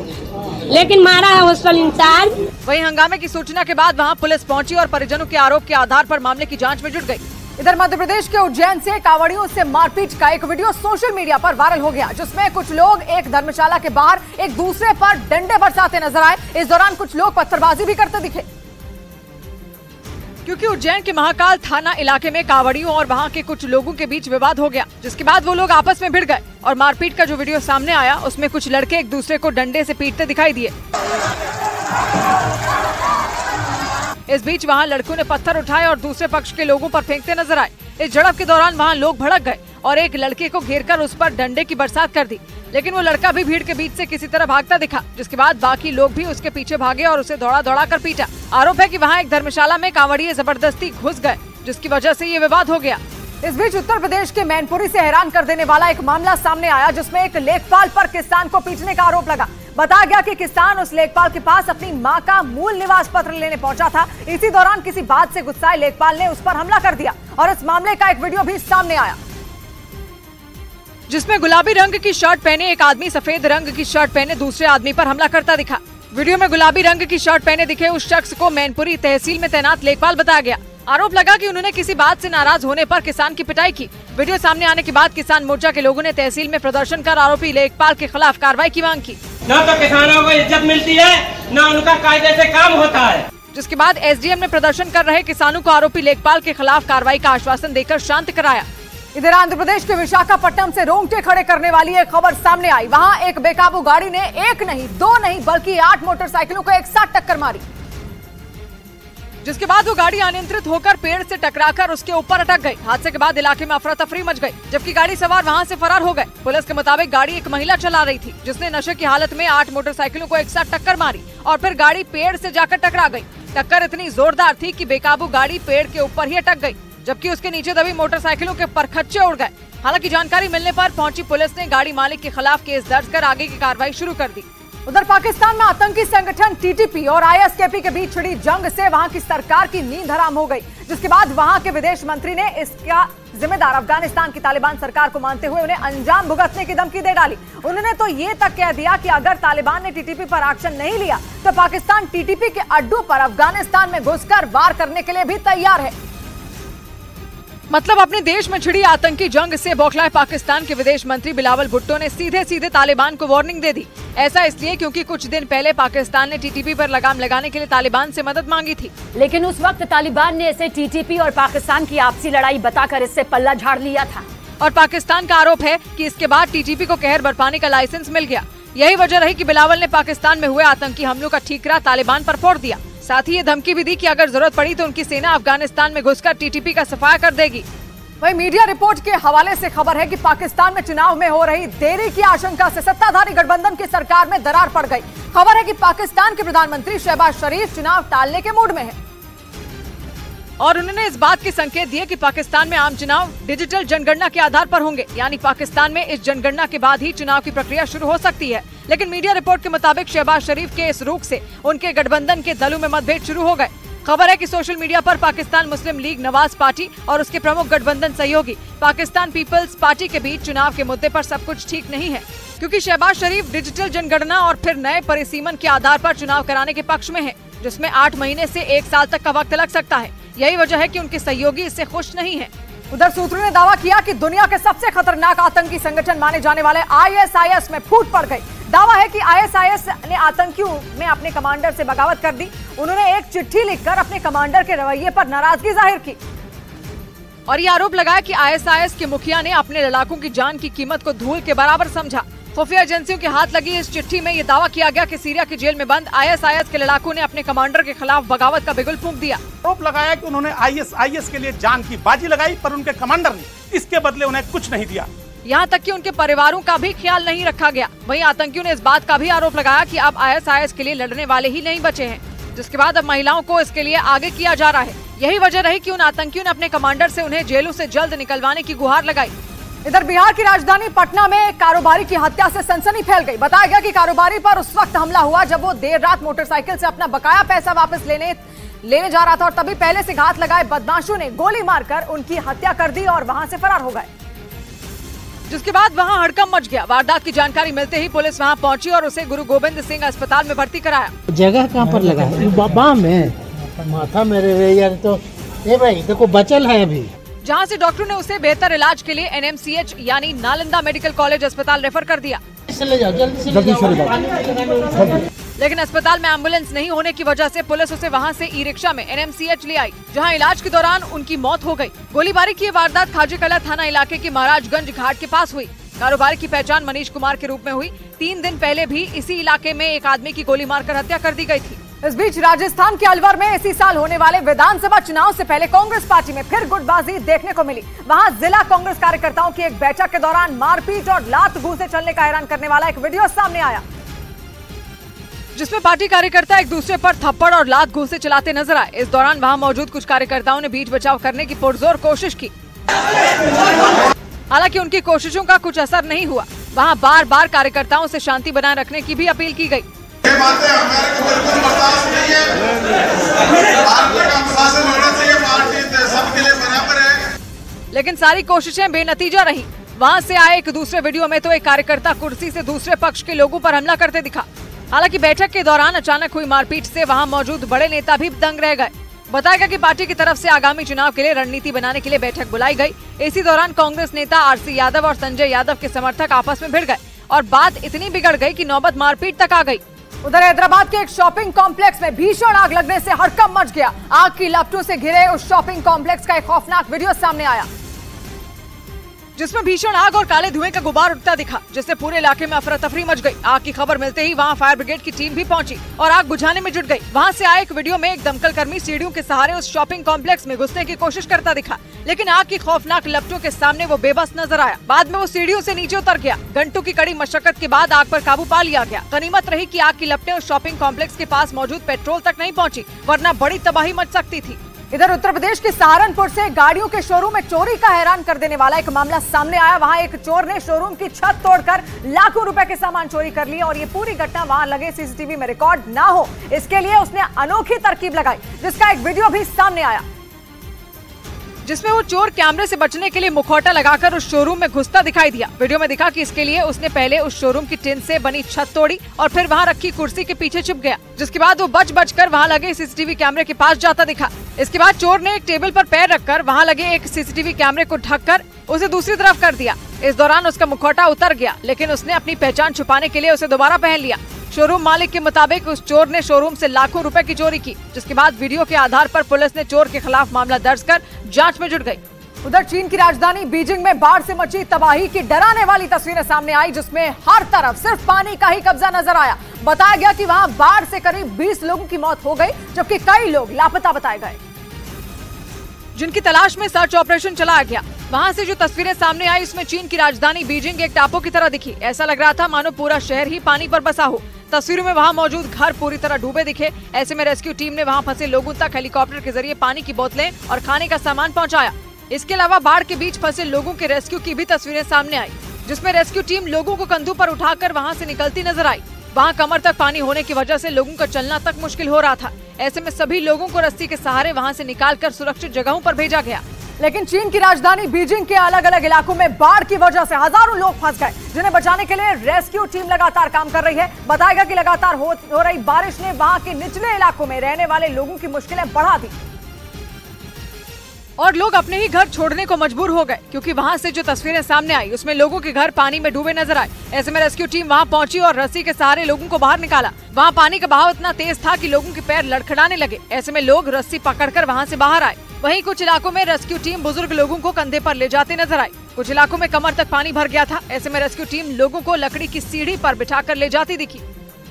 लेकिन मारा है हॉस्टल इंचार्ज। वहीं हंगामे की सूचना के बाद वहां पुलिस पहुंची और परिजनों के आरोप के आधार पर मामले की जांच में जुट गई। इधर मध्य प्रदेश के उज्जैन से कांवड़ियों से मारपीट का एक वीडियो सोशल मीडिया पर वायरल हो गया, जिसमें कुछ लोग एक धर्मशाला के बाहर एक दूसरे पर डंडे बरसाते नजर आए। इस दौरान कुछ लोग पत्थरबाजी भी करते दिखे, क्योंकि उज्जैन के महाकाल थाना इलाके में कांवड़ियों और वहां के कुछ लोगों के बीच विवाद हो गया, जिसके बाद वो लोग आपस में भिड़ गए और मारपीट का जो वीडियो सामने आया उसमें कुछ लड़के एक दूसरे को डंडे से पीटते दिखाई दिए। इस बीच वहां लड़कों ने पत्थर उठाए और दूसरे पक्ष के लोगों पर फेंकते नजर आए। इस झड़प के दौरान वहां लोग भड़क गए और एक लड़के को घेरकर उस पर डंडे की बरसात कर दी, लेकिन वो लड़का भी भीड़ के बीच से किसी तरह भागता दिखा, जिसके बाद बाकी लोग भी उसके पीछे भागे और उसे दौड़ा दौड़ा कर पीटा। आरोप है कि वहां एक धर्मशाला में कांवड़िये जबरदस्ती घुस गए, जिसकी वजह से ये विवाद हो गया। इस बीच उत्तर प्रदेश के मैनपुरी से हैरान कर देने वाला एक मामला सामने आया, जिसमें एक लेखपाल पर किसान को पीटने का आरोप लगा। बताया गया कि किसान उस लेखपाल के पास अपनी मां का मूल निवास पत्र लेने पहुंचा था। इसी दौरान किसी बात से गुस्साए लेखपाल ने उस पर हमला कर दिया और इस मामले का एक वीडियो भी सामने आया, जिसमें गुलाबी रंग की शर्ट पहने एक आदमी सफेद रंग की शर्ट पहने दूसरे आदमी पर हमला करता दिखा। वीडियो में गुलाबी रंग की शर्ट पहने दिखे उस शख्स को मैनपुरी तहसील में तैनात लेखपाल बताया गया। आरोप लगा कि उन्होंने किसी बात से नाराज होने पर किसान की पिटाई की। वीडियो सामने आने के बाद किसान मोर्चा के लोगों ने तहसील में प्रदर्शन कर आरोपी लेखपाल के खिलाफ कार्रवाई की मांग की। न तो किसानों को इज्जत मिलती है, न उनका कायदे से काम होता है। जिसके बाद एसडीएम ने प्रदर्शन कर रहे किसानों को आरोपी लेखपाल के खिलाफ कार्रवाई का आश्वासन देकर शांत कराया। इधर आंध्र प्रदेश के विशाखापट्टनम से रोंगटे खड़े करने वाली एक खबर सामने आई। वहां एक बेकाबू गाड़ी ने एक नहीं, दो नहीं बल्कि 8 मोटरसाइकिलों को एक साथ टक्कर मारी, जिसके बाद वो गाड़ी अनियंत्रित होकर पेड़ से टकराकर उसके ऊपर अटक गई। हादसे के बाद इलाके में अफरा तफरी मच गई, जबकि गाड़ी सवार वहां से फरार हो गए। पुलिस के मुताबिक गाड़ी एक महिला चला रही थी, जिसने नशे की हालत में 8 मोटरसाइकिलों को एक साथ टक्कर मारी और फिर गाड़ी पेड़ से जाकर टकरा गई। टक्कर इतनी जोरदार थी कि बेकाबू गाड़ी पेड़ के ऊपर ही अटक गई, जबकि उसके नीचे दबी मोटरसाइकिलों के परखच्चे उड़ गए। हालांकि जानकारी मिलने पर पहुंची पुलिस ने गाड़ी मालिक के खिलाफ केस दर्ज कर आगे की कार्रवाई शुरू कर दी। उधर पाकिस्तान में आतंकी संगठन टीटीपी और आईएसकेपी के बीच छिड़ी जंग से वहां की सरकार की नींद हराम हो गई, जिसके बाद वहां के विदेश मंत्री ने इसका जिम्मेदार अफगानिस्तान की तालिबान सरकार को मानते हुए उन्हें अंजाम भुगतने की धमकी दे डाली। उन्होंने तो ये तक कह दिया कि अगर तालिबान ने टीटीपी पर एक्शन नहीं लिया तो पाकिस्तान टीटीपी के अड्डों पर अफगानिस्तान में घुसकर वार करने के लिए भी तैयार है। मतलब अपने देश में छिड़ी आतंकी जंग से बौखलाए पाकिस्तान के विदेश मंत्री बिलावल भुट्टो ने सीधे सीधे तालिबान को वार्निंग दे दी। ऐसा इसलिए क्योंकि कुछ दिन पहले पाकिस्तान ने टीटीपी पर लगाम लगाने के लिए तालिबान से मदद मांगी थी, लेकिन उस वक्त तालिबान ने इसे टीटीपी और पाकिस्तान की आपसी लड़ाई बताकर इससे पल्ला झाड़ लिया था। और पाकिस्तान का आरोप है कि इसके बाद टीटीपी को कहर बरपाने का लाइसेंस मिल गया। यही वजह रही कि बिलावल ने पाकिस्तान में हुए आतंकी हमलों का ठीकरा तालिबान पर फोड़ दिया। साथ ही ये धमकी भी दी कि अगर जरूरत पड़ी तो उनकी सेना अफगानिस्तान में घुसकर टीटीपी का सफाया कर देगी। वहीं मीडिया रिपोर्ट के हवाले से खबर है कि पाकिस्तान में चुनाव में हो रही देरी की आशंका से सत्ताधारी गठबंधन की सरकार में दरार पड़ गई। खबर है कि पाकिस्तान के प्रधानमंत्री शहबाज शरीफ चुनाव टालने के मूड में हैं और उन्होंने इस बात के संकेत दिए कि पाकिस्तान में आम चुनाव डिजिटल जनगणना के आधार पर होंगे, यानी पाकिस्तान में इस जनगणना के बाद ही चुनाव की प्रक्रिया शुरू हो सकती है। लेकिन मीडिया रिपोर्ट के मुताबिक शहबाज शरीफ के इस रुख से उनके गठबंधन के दलों में मतभेद शुरू हो गए। खबर है कि सोशल मीडिया पर पाकिस्तान मुस्लिम लीग नवाज पार्टी और उसके प्रमुख गठबंधन सहयोगी पाकिस्तान पीपल्स पार्टी के बीच चुनाव के मुद्दे पर सब कुछ ठीक नहीं है, क्योंकि शहबाज शरीफ डिजिटल जनगणना और फिर नए परिसीमन के आधार पर चुनाव कराने के पक्ष में है, जिसमें 8 महीने से 1 साल तक का वक्त लग सकता है। यही वजह है कि उनके सहयोगी इससे खुश नहीं है। उधर सूत्रों ने दावा किया कि दुनिया के सबसे खतरनाक आतंकी संगठन माने जाने वाले आईएसआईएस में फूट पड़ गई। दावा है कि आईएसआईएस ने आतंकियों में अपने कमांडर से बगावत कर दी। उन्होंने एक चिट्ठी लिखकर अपने कमांडर के रवैये पर नाराजगी जाहिर की और ये आरोप लगाया कि आईएसआईएस के मुखिया ने अपने लड़ाकों की जान की कीमत को धूल के बराबर समझा। खुफिया एजेंसियों के हाथ लगी इस चिट्ठी में ये दावा किया गया कि सीरिया की जेल में बंद आईएसआईएस के लड़ाकों ने अपने कमांडर के खिलाफ बगावत का बिगुल फूंक दिया। आरोप लगाया कि उन्होंने आईएसआईएस के लिए जान की बाजी लगाई, पर उनके कमांडर ने इसके बदले उन्हें कुछ नहीं दिया। यहाँ तक कि उनके परिवारों का भी ख्याल नहीं रखा गया। वहीं आतंकियों ने इस बात का भी आरोप लगाया कि अब आईएसआईएस के लिए लड़ने वाले ही नहीं बचे हैं, जिसके बाद अब महिलाओं को इसके लिए आगे किया जा रहा है। यही वजह रही कि उन आतंकियों ने अपने कमांडर से उन्हें जेलों से जल्द निकलवाने की गुहार लगाई। इधर बिहार की राजधानी पटना में एक कारोबारी की हत्या से सनसनी फैल गई। बताया गया कि कारोबारी पर उस वक्त हमला हुआ जब वो देर रात मोटरसाइकिल से अपना बकाया पैसा वापस लेने जा रहा था और तभी पहले से घात लगाए बदमाशों ने गोली मारकर उनकी हत्या कर दी और वहां से फरार हो गए, जिसके बाद वहां हड़कंप मच गया। वारदात की जानकारी मिलते ही पुलिस वहां पहुंची और उसे गुरु गोविंद सिंह अस्पताल में भर्ती कराया। जगह कहाँ पर लगा है? बाबा में माथा मेरे यार, तो ये भाई देखो बचल है अभी, जहां से डॉक्टरों ने उसे बेहतर इलाज के लिए एनएमसीएच यानी नालंदा मेडिकल कॉलेज अस्पताल रेफर कर दिया। लेकिन अस्पताल में एम्बुलेंस नहीं होने की वजह से पुलिस उसे वहां से ई रिक्शा में एनएमसीएच ले आई, जहां इलाज के दौरान उनकी मौत हो गई। गोलीबारी की वारदात खाजीकला थाना इलाके के महाराजगंज घाट के पास हुई। कारोबारी की पहचान मनीष कुमार के रूप में हुई। 3 दिन पहले भी इसी इलाके में एक आदमी की गोली मारकर हत्या कर दी गई थी। इस बीच राजस्थान के अलवर में इसी साल होने वाले विधानसभा चुनाव से पहले कांग्रेस पार्टी में फिर गुटबाजी देखने को मिली। वहां जिला कांग्रेस कार्यकर्ताओं की एक बैठक के दौरान मारपीट और लात घूंसे चलने का हैरान करने वाला एक वीडियो सामने आया, जिसमें पार्टी कार्यकर्ता एक दूसरे पर थप्पड़ और लात घूंसे चलाते नजर आए। इस दौरान वहां मौजूद कुछ कार्यकर्ताओं ने बीच बचाव करने की पुरजोर कोशिश की, हालांकि उनकी कोशिशों का कुछ असर नहीं हुआ। वहां बार बार कार्यकर्ताओं से शांति बनाए रखने की भी अपील की गई। ये बातें हमारे को बिल्कुल बर्दाश्त नहीं है। पार्टी का अनुशासन होना चाहिए, पार्टी सबके लिए बराबर है। लेकिन सारी कोशिशें बेनतीजा रही। वहां से आए एक दूसरे वीडियो में तो एक कार्यकर्ता कुर्सी से दूसरे पक्ष के लोगों पर हमला करते दिखा। हालांकि बैठक के दौरान अचानक हुई मारपीट से वहां मौजूद बड़े नेता भी दंग रह गए। बताया गया कि पार्टी की तरफ से आगामी चुनाव के लिए रणनीति बनाने के लिए बैठक बुलाई गई। इसी दौरान कांग्रेस नेता आरसी यादव और संजय यादव के समर्थक आपस में भिड़ गए और बात इतनी बिगड़ गई कि नौबत मारपीट तक आ गई। उधर हैदराबाद के एक शॉपिंग कॉम्प्लेक्स में भीषण आग लगने से हड़कंप मच गया। आग की लपटों से घिरे उस शॉपिंग कॉम्प्लेक्स का एक खौफनाक वीडियो सामने आया, जिसमें भीषण आग और काले धुएं का गुबार उठता दिखा, जिससे पूरे इलाके में अफरा तफरी मच गई। आग की खबर मिलते ही वहां फायर ब्रिगेड की टीम भी पहुंची और आग बुझाने में जुट गई। वहां से आए एक वीडियो में एक दमकल कर्मी सीढ़ियों के सहारे उस शॉपिंग कॉम्प्लेक्स में घुसने की कोशिश करता दिखा, लेकिन आग की खौफनाक लपटों के सामने वो बेबस नजर आया। बाद में वो सीढ़ियों से नीचे उतर गया। घंटों की कड़ी मशक्कत के बाद आग पर काबू पा लिया गया। गनीमत रही कि आग की लपटें उस शॉपिंग कॉम्प्लेक्स के पास मौजूद पेट्रोल तक नहीं पहुंची, वरना बड़ी तबाही मच सकती थी। इधर उत्तर प्रदेश के सहारनपुर से गाड़ियों के शोरूम में चोरी का हैरान कर देने वाला एक मामला सामने आया। वहां एक चोर ने शोरूम की छत तोड़कर लाखों रुपए के सामान चोरी कर लिए और ये पूरी घटना वहां लगे सीसीटीवी में रिकॉर्ड ना हो, इसके लिए उसने अनोखी तरकीब लगाई, जिसका एक वीडियो भी सामने आया, जिसमें वो चोर कैमरे से बचने के लिए मुखौटा लगाकर उस शोरूम में घुसता दिखाई दिया। वीडियो में दिखा कि इसके लिए उसने पहले उस शोरूम की टिन से बनी छत तोड़ी और फिर वहां रखी कुर्सी के पीछे छुप गया, जिसके बाद वो बच कर वहां लगे सीसीटीवी कैमरे के पास जाता दिखा। इसके बाद चोर ने एक टेबल पर पैर रखकर वहां लगे एक सीसीटीवी कैमरे को ढककर उसे दूसरी तरफ कर दिया। इस दौरान उसका मुखौटा उतर गया, लेकिन उसने अपनी पहचान छुपाने के लिए उसे दोबारा पहन लिया। शोरूम मालिक के मुताबिक उस चोर ने शोरूम से लाखों रुपए की चोरी की, जिसके बाद वीडियो के आधार पर पुलिस ने चोर के खिलाफ मामला दर्ज कर जांच में जुट गई। उधर चीन की राजधानी बीजिंग में बाढ़ से मची तबाही की डराने वाली तस्वीरें सामने आई, जिसमें हर तरफ सिर्फ पानी का ही कब्जा नजर आया। बताया गया कि वहां बाढ़ से करीब 20 लोगों की मौत हो गई, जबकि कई लोग लापता बताए गए, जिनकी तलाश में सर्च ऑपरेशन चलाया गया। वहां से जो तस्वीरें सामने आई उसमें चीन की राजधानी बीजिंग एक टापू की तरह दिखी। ऐसा लग रहा था मानो पूरा शहर ही पानी पर बसा हो। तस्वीरों में वहां मौजूद घर पूरी तरह डूबे दिखे। ऐसे में रेस्क्यू टीम ने वहां फंसे लोगों तक हेलीकॉप्टर के जरिए पानी की बोतलें और खाने का सामान पहुंचाया। इसके अलावा बाढ़ के बीच फंसे लोगों के रेस्क्यू की भी तस्वीरें सामने आई, जिसमें रेस्क्यू टीम लोगों को कंधों पर उठाकर वहां से निकलती नजर आई। वहां कमर तक पानी होने की वजह से लोगों का चलना तक मुश्किल हो रहा था। ऐसे में सभी लोगों को रस्सी के सहारे वहां से निकालकर सुरक्षित जगहों पर भेजा गया। लेकिन चीन की राजधानी बीजिंग के अलग अलग इलाकों में बाढ़ की वजह से हजारों लोग फंस गए, जिन्हें बचाने के लिए रेस्क्यू टीम लगातार काम कर रही है। बताएगा कि लगातार हो रही बारिश ने वहां के निचले इलाकों में रहने वाले लोगों की मुश्किलें बढ़ा दी और लोग अपने ही घर छोड़ने को मजबूर हो गए, क्योंकि वहां से जो तस्वीरें सामने आई उसमें लोगों के घर पानी में डूबे नजर आए। ऐसे में रेस्क्यू टीम वहां पहुंची और रस्सी के सहारे लोगों को बाहर निकाला। वहां पानी का बहाव इतना तेज था कि लोगों के पैर लड़खड़ाने लगे। ऐसे में लोग रस्सी पकड़कर वहां से बाहर आए। वहीं कुछ इलाकों में रेस्क्यू टीम बुजुर्ग लोगों को कंधे पर ले जाते नजर आई। कुछ इलाकों में कमर तक पानी भर गया था। ऐसे में रेस्क्यू टीम लोगों को लकड़ी की सीढ़ी पर बिठाकर ले जाती दिखी।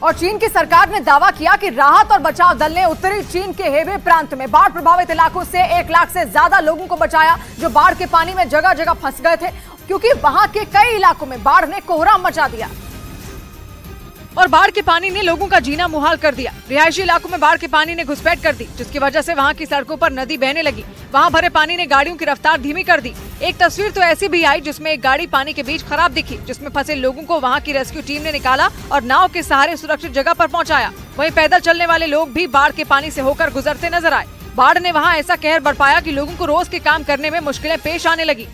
और चीन की सरकार ने दावा किया कि राहत और बचाव दल ने उत्तरी चीन के हेबे प्रांत में बाढ़ प्रभावित इलाकों से 1 लाख से ज्यादा लोगों को बचाया, जो बाढ़ के पानी में जगह जगह फंस गए थे, क्योंकि वहां के कई इलाकों में बाढ़ ने कोहराम मचा दिया और बाढ़ के पानी ने लोगों का जीना मुहाल कर दिया। रिहायशी इलाकों में बाढ़ के पानी ने घुसपैठ कर दी, जिसकी वजह से वहां की सड़कों पर नदी बहने लगी। वहां भरे पानी ने गाड़ियों की रफ्तार धीमी कर दी। एक तस्वीर तो ऐसी भी आई जिसमें एक गाड़ी पानी के बीच खराब दिखी, जिसमें फंसे लोगों को वहां की रेस्क्यू टीम ने निकाला और नाव के सहारे सुरक्षित जगह पर पहुंचाया। वहीं पैदल चलने वाले लोग भी बाढ़ के पानी से होकर गुजरते नजर आए। बाढ़ ने वहां ऐसा कहर बरपाया कि लोगों को रोज के काम करने में मुश्किलें पेश आने लगी।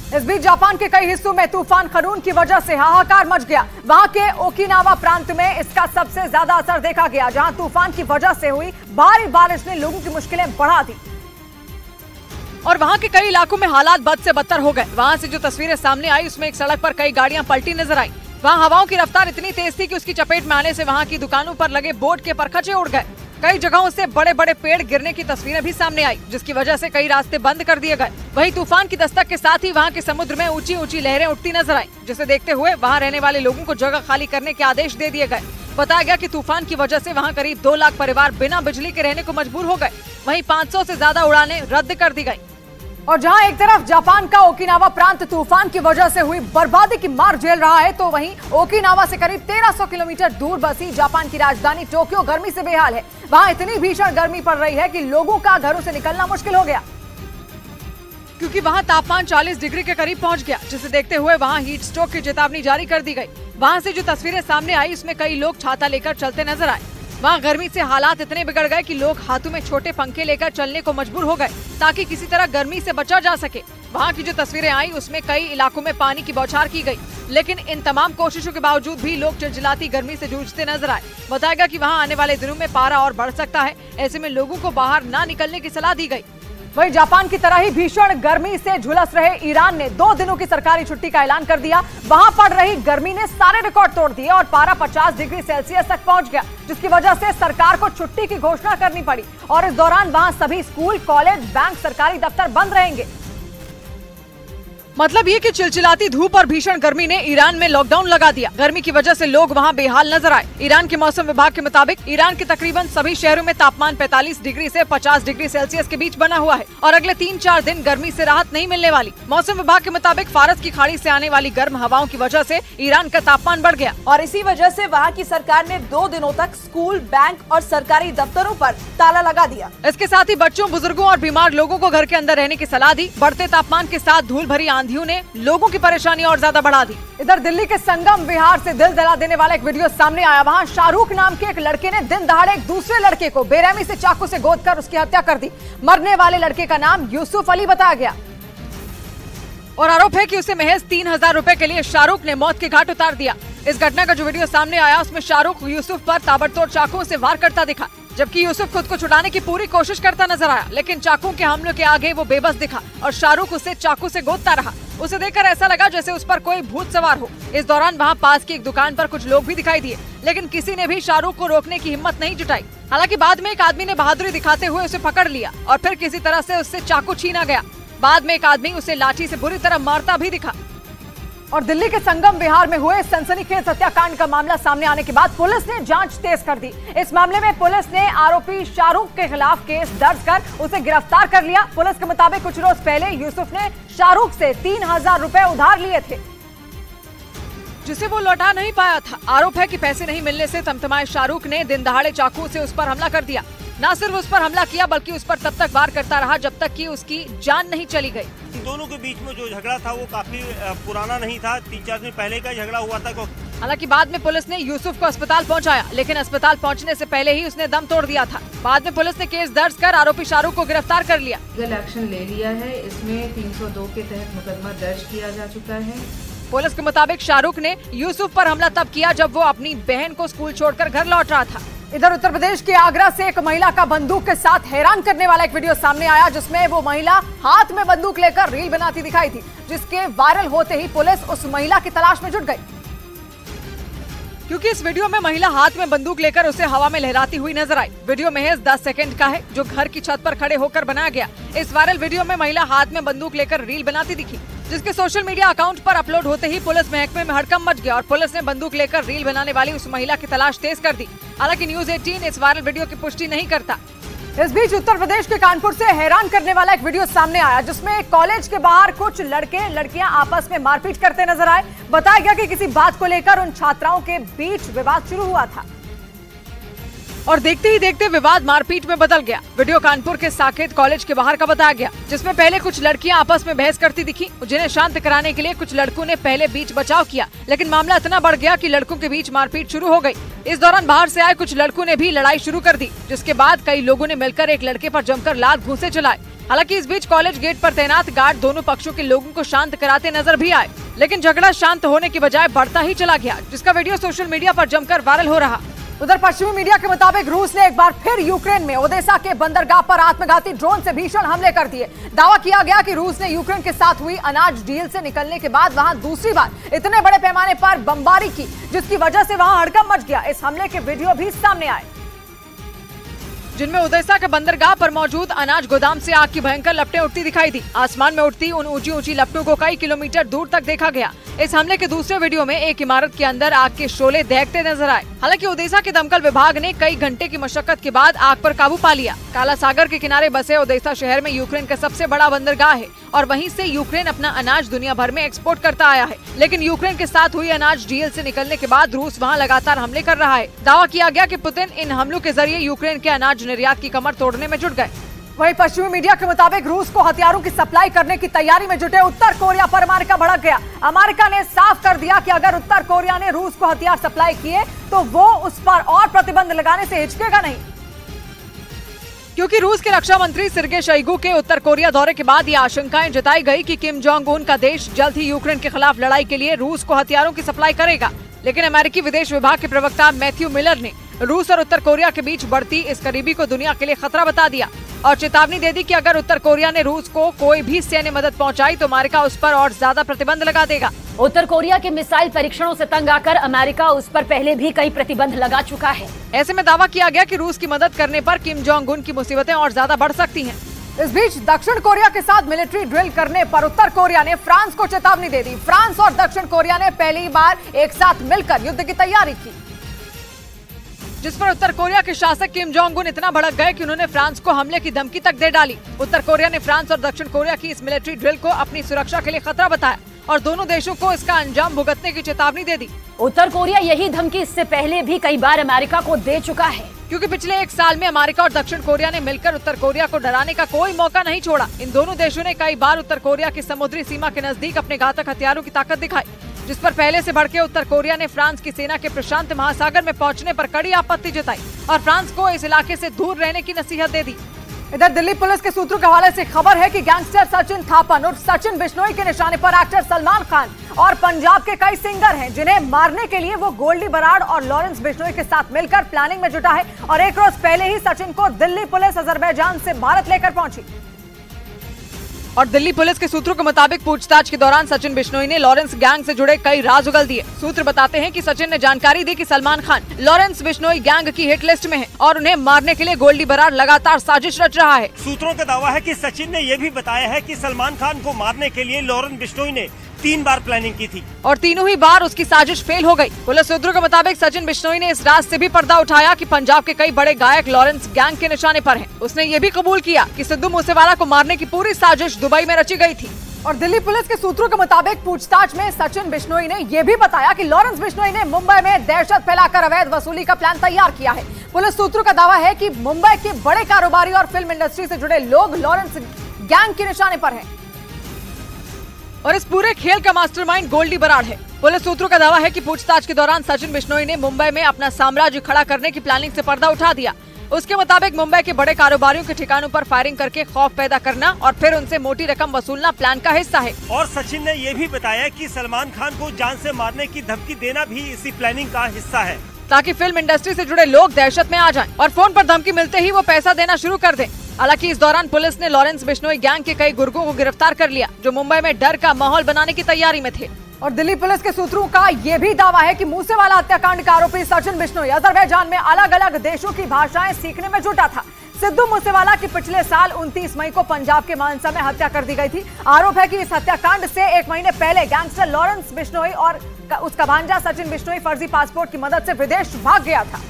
इस बीच जापान के कई हिस्सों में तूफान खनून की वजह से हाहाकार मच गया। वहां के ओकिनावा प्रांत में इसका सबसे ज्यादा असर देखा गया, जहां तूफान की वजह से हुई भारी बारिश ने लोगों की मुश्किलें बढ़ा दी और वहां के कई इलाकों में हालात बद से बदतर हो गए। वहां से जो तस्वीरें सामने आई उसमें एक सड़क पर कई गाड़ियां पलटी नजर आई। वहां हवाओं की रफ्तार इतनी तेज थी कि उसकी चपेट में आने से वहां की दुकानों पर लगे बोर्ड के परखचे उड़ गए। कई जगहों से बड़े बड़े पेड़ गिरने की तस्वीरें भी सामने आई, जिसकी वजह से कई रास्ते बंद कर दिए गए। वहीं तूफान की दस्तक के साथ ही वहां के समुद्र में ऊंची ऊंची लहरें उठती नजर आई, जिसे देखते हुए वहां रहने वाले लोगों को जगह खाली करने के आदेश दे दिए गए। बताया गया कि तूफान की वजह से वहां करीब 2 लाख परिवार बिना बिजली के रहने को मजबूर हो गए। वहीं 500 से ज्यादा उड़ानें रद्द कर दी गयी। और जहां एक तरफ जापान का ओकिनावा प्रांत तूफान की वजह से हुई बर्बादी की मार झेल रहा है, तो वहीं ओकिनावा से करीब 1300 किलोमीटर दूर बसी जापान की राजधानी टोक्यो गर्मी से बेहाल है। वहां इतनी भीषण गर्मी पड़ रही है कि लोगों का घरों से निकलना मुश्किल हो गया, क्योंकि वहां तापमान 40 डिग्री के करीब पहुंच गया, जिसे देखते हुए वहां हीट स्ट्रोक की चेतावनी जारी कर दी गई। वहां से जो तस्वीरें सामने आई उसमें कई लोग छाता लेकर चलते नजर आए। वहां गर्मी से हालात इतने बिगड़ गए कि लोग हाथों में छोटे पंखे लेकर चलने को मजबूर हो गए, ताकि किसी तरह गर्मी से बचा जा सके। वहां की जो तस्वीरें आई उसमें कई इलाकों में पानी की बौछार की गई, लेकिन इन तमाम कोशिशों के बावजूद भी लोग चिलचिलाती गर्मी से जूझते नजर आए। बताया कि वहां आने वाले दिनों में पारा और बढ़ सकता है। ऐसे में लोगों को बाहर न निकलने की सलाह दी गई। वहीं जापान की तरह ही भीषण गर्मी से झुलस रहे ईरान ने 2 दिनों की सरकारी छुट्टी का ऐलान कर दिया। वहां पड़ रही गर्मी ने सारे रिकॉर्ड तोड़ दिए और पारा 50 डिग्री सेल्सियस तक पहुंच गया, जिसकी वजह से सरकार को छुट्टी की घोषणा करनी पड़ी और इस दौरान वहां सभी स्कूल, कॉलेज, बैंक, सरकारी दफ्तर बंद रहेंगे। मतलब ये कि चिलचिलाती धूप और भीषण गर्मी ने ईरान में लॉकडाउन लगा दिया। गर्मी की वजह से लोग वहाँ बेहाल नजर आए। ईरान के मौसम विभाग के मुताबिक ईरान के तकरीबन सभी शहरों में तापमान 45 डिग्री से 50 डिग्री सेल्सियस के बीच बना हुआ है और अगले 3-4 दिन गर्मी से राहत नहीं मिलने वाली। मौसम विभाग के मुताबिक फारस की खाड़ी से आने वाली गर्म हवाओं की वजह से ईरान का तापमान बढ़ गया और इसी वजह से वहाँ की सरकार ने 2 दिनों तक स्कूल, बैंक और सरकारी दफ्तरों पर ताला लगा दिया। इसके साथ ही बच्चों, बुजुर्गों और बीमार लोगों को घर के अंदर रहने की सलाह दी। बढ़ते तापमान के साथ धूल भरी आंधियों ने लोगों की परेशानी और ज्यादा बढ़ा दी। इधर दिल्ली के संगम विहार से दिल दहला देने वाला एक वीडियो सामने आया। वहां शाहरुख नाम के एक लड़के ने दिन दहाड़े एक दूसरे लड़के को बेरहमी से चाकू से गोदकर उसकी हत्या कर दी। मरने वाले लड़के का नाम यूसुफ अली बताया गया और आरोप है कि उसे महज 3000 रुपए के लिए शाहरुख ने मौत के घाट उतार दिया। इस घटना का जो वीडियो सामने आया उसमें शाहरुख यूसुफ पर ताबड़तोड़ चाकुओं से वार करता दिखा, जबकि यूसुफ खुद को छुड़ाने की पूरी कोशिश करता नजर आया, लेकिन चाकू के हमलों के आगे वो बेबस दिखा और शाहरुख उसे चाकू से गोदता रहा। उसे देखकर ऐसा लगा जैसे उस पर कोई भूत सवार हो। इस दौरान वहाँ पास की एक दुकान पर कुछ लोग भी दिखाई दिए, लेकिन किसी ने भी शाहरुख को रोकने की हिम्मत नहीं जुटाई। हालांकि बाद में एक आदमी ने बहादुरी दिखाते हुए उसे पकड़ लिया और फिर किसी तरह से उससे चाकू छीना गया। बाद में एक आदमी उसे लाठी से बुरी तरह मारता भी दिखा। और दिल्ली के संगम विहार में हुए सनसनीखेज हत्याकांड का मामला सामने आने के बाद पुलिस ने जांच तेज कर दी। इस मामले में पुलिस ने आरोपी शाहरुख के खिलाफ केस दर्ज कर उसे गिरफ्तार कर लिया। पुलिस के मुताबिक कुछ रोज पहले यूसुफ ने शाहरुख से 3000 रुपए उधार लिए थे, जिसे वो लौटा नहीं पाया था। आरोप है कि पैसे नहीं मिलने से तमतमाए शाहरुख ने दिन दहाड़े चाकू से उस पर हमला कर दिया। न सिर्फ उस पर हमला किया बल्कि उस पर तब तक वार करता रहा जब तक कि उसकी जान नहीं चली गई। इन दोनों के बीच में जो झगड़ा था वो काफी पुराना नहीं था, 3-4 दिन पहले का झगड़ा हुआ था। हालांकि बाद में पुलिस ने यूसुफ को अस्पताल पहुंचाया, लेकिन अस्पताल पहुंचने से पहले ही उसने दम तोड़ दिया था। बाद में पुलिस ने केस दर्ज कर आरोपी शाहरुख को गिरफ्तार कर लिया। लीगल एक्शन ले लिया है। इसमें 302 के तहत मुकदमा दर्ज किया जा चुका है। पुलिस के मुताबिक शाहरुख ने यूसुफ पर हमला तब किया जब वो अपनी बहन को स्कूल छोड़कर घर लौट रहा था। इधर उत्तर प्रदेश के आगरा से एक महिला का बंदूक के साथ हैरान करने वाला एक वीडियो सामने आया, जिसमें वो महिला हाथ में बंदूक लेकर रील बनाती दिखाई थी, जिसके वायरल होते ही पुलिस उस महिला की तलाश में जुट गई। क्योंकि इस वीडियो में महिला हाथ में बंदूक लेकर उसे हवा में लहराती हुई नजर आई। वीडियो महज 10 सेकंड का है, जो घर की छत पर खड़े होकर बनाया गया। इस वायरल वीडियो में महिला हाथ में बंदूक लेकर रील बनाती दिखी, जिसके सोशल मीडिया अकाउंट पर अपलोड होते ही पुलिस महकमे में हड़कंप मच गया और पुलिस ने बंदूक लेकर रील बनाने वाली उस महिला की तलाश तेज कर दी। हालांकि न्यूज़ 18 इस वायरल वीडियो की पुष्टि नहीं करता। इस बीच उत्तर प्रदेश के कानपुर से हैरान करने वाला एक वीडियो सामने आया, जिसमें कॉलेज के बाहर कुछ लड़के लड़कियां आपस में मारपीट करते नजर आए। बताया गया कि किसी बात को लेकर उन छात्राओं के बीच विवाद शुरू हुआ था और देखते ही देखते विवाद मारपीट में बदल गया। वीडियो कानपुर के साकेत कॉलेज के बाहर का बताया गया, जिसमें पहले कुछ लड़कियां आपस में बहस करती दिखी, जिन्हें शांत कराने के लिए कुछ लड़कों ने पहले बीच बचाव किया, लेकिन मामला इतना बढ़ गया कि लड़कों के बीच मारपीट शुरू हो गई। इस दौरान बाहर से आए कुछ लड़कों ने भी लड़ाई शुरू कर दी, जिसके बाद कई लोगों ने मिलकर एक लड़के पर जमकर लात घूंसे चलाए। हालांकि इस बीच कॉलेज गेट पर तैनात गार्ड दोनों पक्षों के लोगों को शांत कराते नजर भी आए, लेकिन झगड़ा शांत होने की बजाय बढ़ता ही चला गया, जिसका वीडियो सोशल मीडिया पर जमकर वायरल हो रहा। उधर पश्चिमी मीडिया के मुताबिक रूस ने एक बार फिर यूक्रेन में ओदेसा के बंदरगाह पर आत्मघाती ड्रोन से भीषण हमले कर दिए। दावा किया गया कि रूस ने यूक्रेन के साथ हुई अनाज डील से निकलने के बाद वहां दूसरी बार इतने बड़े पैमाने पर बमबारी की, जिसकी वजह से वहां हड़कंप मच गया। इस हमले के वीडियो भी सामने आए, जिनमें ओदेसा के बंदरगाह पर मौजूद अनाज गोदाम से आग की भयंकर लपटें उठती दिखाई दी। आसमान में उठती उन ऊंची ऊंची लपटों को कई किलोमीटर दूर तक देखा गया। इस हमले के दूसरे वीडियो में एक इमारत के अंदर आग के शोले दहकते नजर आए। हालांकि ओदेसा के दमकल विभाग ने कई घंटे की मशक्कत के बाद आग पर काबू पा लिया। काला सागर के किनारे बसे ओदेसा शहर में यूक्रेन का सबसे बड़ा बंदरगाह है और वहीं से यूक्रेन अपना अनाज दुनिया भर में एक्सपोर्ट करता आया है, लेकिन यूक्रेन के साथ हुई अनाज डील से निकलने के बाद रूस वहां लगातार हमले कर रहा है। दावा किया गया कि पुतिन इन हमलों के जरिए यूक्रेन के अनाज निर्यात की कमर तोड़ने में जुट गए। वहीं पश्चिमी मीडिया के मुताबिक रूस को हथियारों की सप्लाई करने की तैयारी में जुटे उत्तर कोरिया पर अमेरिका भड़क गया। अमेरिका ने साफ कर दिया कि अगर उत्तर कोरिया ने रूस को हथियार सप्लाई किए तो वो उस पर और प्रतिबंध लगाने से हिचकेगा नहीं, क्योंकि रूस के रक्षा मंत्री सिर्गे शोइगु के उत्तर कोरिया दौरे के बाद ये आशंकाएं जताई गई कि किम जोंग उन का देश जल्द ही यूक्रेन के खिलाफ लड़ाई के लिए रूस को हथियारों की सप्लाई करेगा। लेकिन अमेरिकी विदेश विभाग के प्रवक्ता मैथ्यू मिलर ने रूस और उत्तर कोरिया के बीच बढ़ती इस करीबी को दुनिया के लिए खतरा बता दिया और चेतावनी दे दी कि अगर उत्तर कोरिया ने रूस को कोई भी सैन्य मदद पहुंचाई तो अमेरिका उस पर और ज्यादा प्रतिबंध लगा देगा। उत्तर कोरिया के मिसाइल परीक्षणों से तंग आकर अमेरिका उस पर पहले भी कई प्रतिबंध लगा चुका है। ऐसे में दावा किया गया कि रूस की मदद करने पर किम जोंग उन की मुसीबतें और ज्यादा बढ़ सकती हैं। इस बीच दक्षिण कोरिया के साथ मिलिट्री ड्रिल करने पर उत्तर कोरिया ने फ्रांस को चेतावनी दे दी। फ्रांस और दक्षिण कोरिया ने पहली बार एक साथ मिलकर युद्ध की तैयारी की, जिस पर उत्तर कोरिया के शासक किम जोंग उन इतना भड़क गए कि उन्होंने फ्रांस को हमले की धमकी तक दे डाली। उत्तर कोरिया ने फ्रांस और दक्षिण कोरिया की इस मिलिट्री ड्रिल को अपनी सुरक्षा के लिए खतरा बताया और दोनों देशों को इसका अंजाम भुगतने की चेतावनी दे दी। उत्तर कोरिया यही धमकी इससे पहले भी कई बार अमेरिका को दे चुका है, क्योंकि पिछले एक साल में अमेरिका और दक्षिण कोरिया ने मिलकर उत्तर कोरिया को डराने का कोई मौका नहीं छोड़ा। इन दोनों देशों ने कई बार उत्तर कोरिया की समुद्री सीमा के नजदीक अपने घातक हथियारों की ताकत दिखाई, जिस पर पहले से भड़के उत्तर कोरिया ने फ्रांस की सेना के प्रशांत महासागर में पहुंचने पर कड़ी आपत्ति जताई और फ्रांस को इस इलाके से दूर रहने की नसीहत दे दी। इधर दिल्ली पुलिस के सूत्रों के हवाले से खबर है कि गैंगस्टर सचिन थापन और सचिन बिश्नोई के निशाने पर एक्टर सलमान खान और पंजाब के कई सिंगर हैं, जिन्हें मारने के लिए वो गोल्डी बराड़ और लॉरेंस बिश्नोई के साथ मिलकर प्लानिंग में जुटा है। और एक रोज पहले ही सचिन को दिल्ली पुलिस अजरबैजान से भारत लेकर पहुंची और दिल्ली पुलिस के सूत्रों के मुताबिक पूछताछ के दौरान सचिन बिश्नोई ने लॉरेंस गैंग से जुड़े कई राज उगल दिए। सूत्र बताते हैं कि सचिन ने जानकारी दी कि सलमान खान लॉरेंस बिश्नोई गैंग की हिट लिस्ट में है और उन्हें मारने के लिए गोल्डी बराड़ लगातार साजिश रच रहा है। सूत्रों का दावा है कि सचिन ने यह भी बताया है कि सलमान खान को मारने के लिए लॉरेंस बिश्नोई ने 3 बार प्लानिंग की थी और तीनों ही बार उसकी साजिश फेल हो गई। पुलिस सूत्रों के मुताबिक सचिन बिश्नोई ने इस राज से भी पर्दा उठाया कि पंजाब के कई बड़े गायक लॉरेंस गैंग के निशाने पर हैं। उसने ये भी कबूल किया कि सिद्धू मूसेवाला को मारने की पूरी साजिश दुबई में रची गई थी। और दिल्ली पुलिस के सूत्रों के मुताबिक पूछताछ में सचिन बिश्नोई ने यह भी बताया कि लॉरेंस बिश्नोई ने मुंबई में दहशत फैलाकर अवैध वसूली का प्लान तैयार किया है। पुलिस सूत्रों का दावा है कि मुंबई के बड़े कारोबारी और फिल्म इंडस्ट्री से जुड़े लोग लॉरेंस गैंग के निशाने पर हैं और इस पूरे खेल का मास्टरमाइंड गोल्डी बराड़ है। पुलिस सूत्रों का दावा है कि पूछताछ के दौरान सचिन बिश्नोई ने मुंबई में अपना साम्राज्य खड़ा करने की प्लानिंग से पर्दा उठा दिया। उसके मुताबिक मुंबई के बड़े कारोबारियों के ठिकानों पर फायरिंग करके खौफ पैदा करना और फिर उनसे मोटी रकम वसूलना प्लान का हिस्सा है। और सचिन ने यह भी बताया कि सलमान खान को जान से मारने की धमकी देना भी इसी प्लानिंग का हिस्सा है, ताकि फिल्म इंडस्ट्री से जुड़े लोग दहशत में आ जाएं और फोन पर धमकी मिलते ही वो पैसा देना शुरू कर दें। हालांकि इस दौरान पुलिस ने लॉरेंस बिश्नोई गैंग के कई गुर्गों को गिरफ्तार कर लिया, जो मुंबई में डर का माहौल बनाने की तैयारी में थे। और दिल्ली पुलिस के सूत्रों का ये भी दावा है कि मूसेवाला हत्याकांड का आरोपी सचिन बिश्नोई अजरबैजान में अलग अलग देशों की भाषाएं सीखने में जुटा था। सिद्धू मूसेवाला की पिछले साल 29 मई को पंजाब के मानसा में हत्या कर दी गई थी। आरोप है कि इस हत्याकांड से 1 महीने पहले गैंगस्टर लॉरेंस बिश्नोई और उसका भांजा सचिन बिश्नोई फर्जी पासपोर्ट की मदद से विदेश भाग गया था।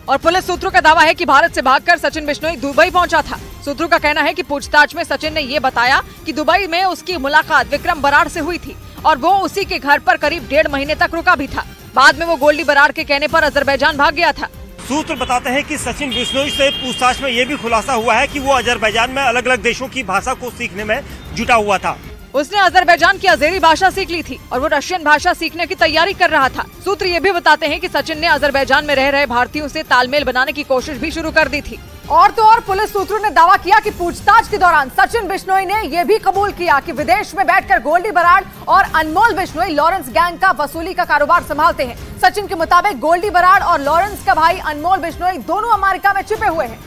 और पुलिस सूत्रों का दावा है कि भारत से भागकर सचिन बिश्नोई दुबई पहुंचा था। सूत्रों का कहना है कि पूछताछ में सचिन ने ये बताया कि दुबई में उसकी मुलाकात विक्रम बराड़ से हुई थी और वो उसी के घर पर करीब 1.5 महीने तक रुका भी था। बाद में वो गोल्डी बराड़ के कहने पर अजरबैजान भाग गया था। सूत्र बताते हैं कि सचिन बिश्नोई से पूछताछ में ये भी खुलासा हुआ है कि वो अजरबैजान में अलग अलग देशों की भाषा को सीखने में जुटा हुआ था। उसने अजरबैजान की अजेरी भाषा सीख ली थी और वो रशियन भाषा सीखने की तैयारी कर रहा था। सूत्र ये भी बताते हैं कि सचिन ने अजरबैजान में रह रहे भारतीयों से तालमेल बनाने की कोशिश भी शुरू कर दी थी। और तो और पुलिस सूत्रों ने दावा किया कि पूछताछ के दौरान सचिन बिश्नोई ने यह भी कबूल किया कि विदेश में बैठकर गोल्डी बराड़ और अनमोल बिश्नोई लॉरेंस गैंग का वसूली का कारोबार संभालते हैं। सचिन के मुताबिक गोल्डी बराड़ और लॉरेंस का भाई अनमोल बिश्नोई दोनों अमेरिका में छिपे हुए हैं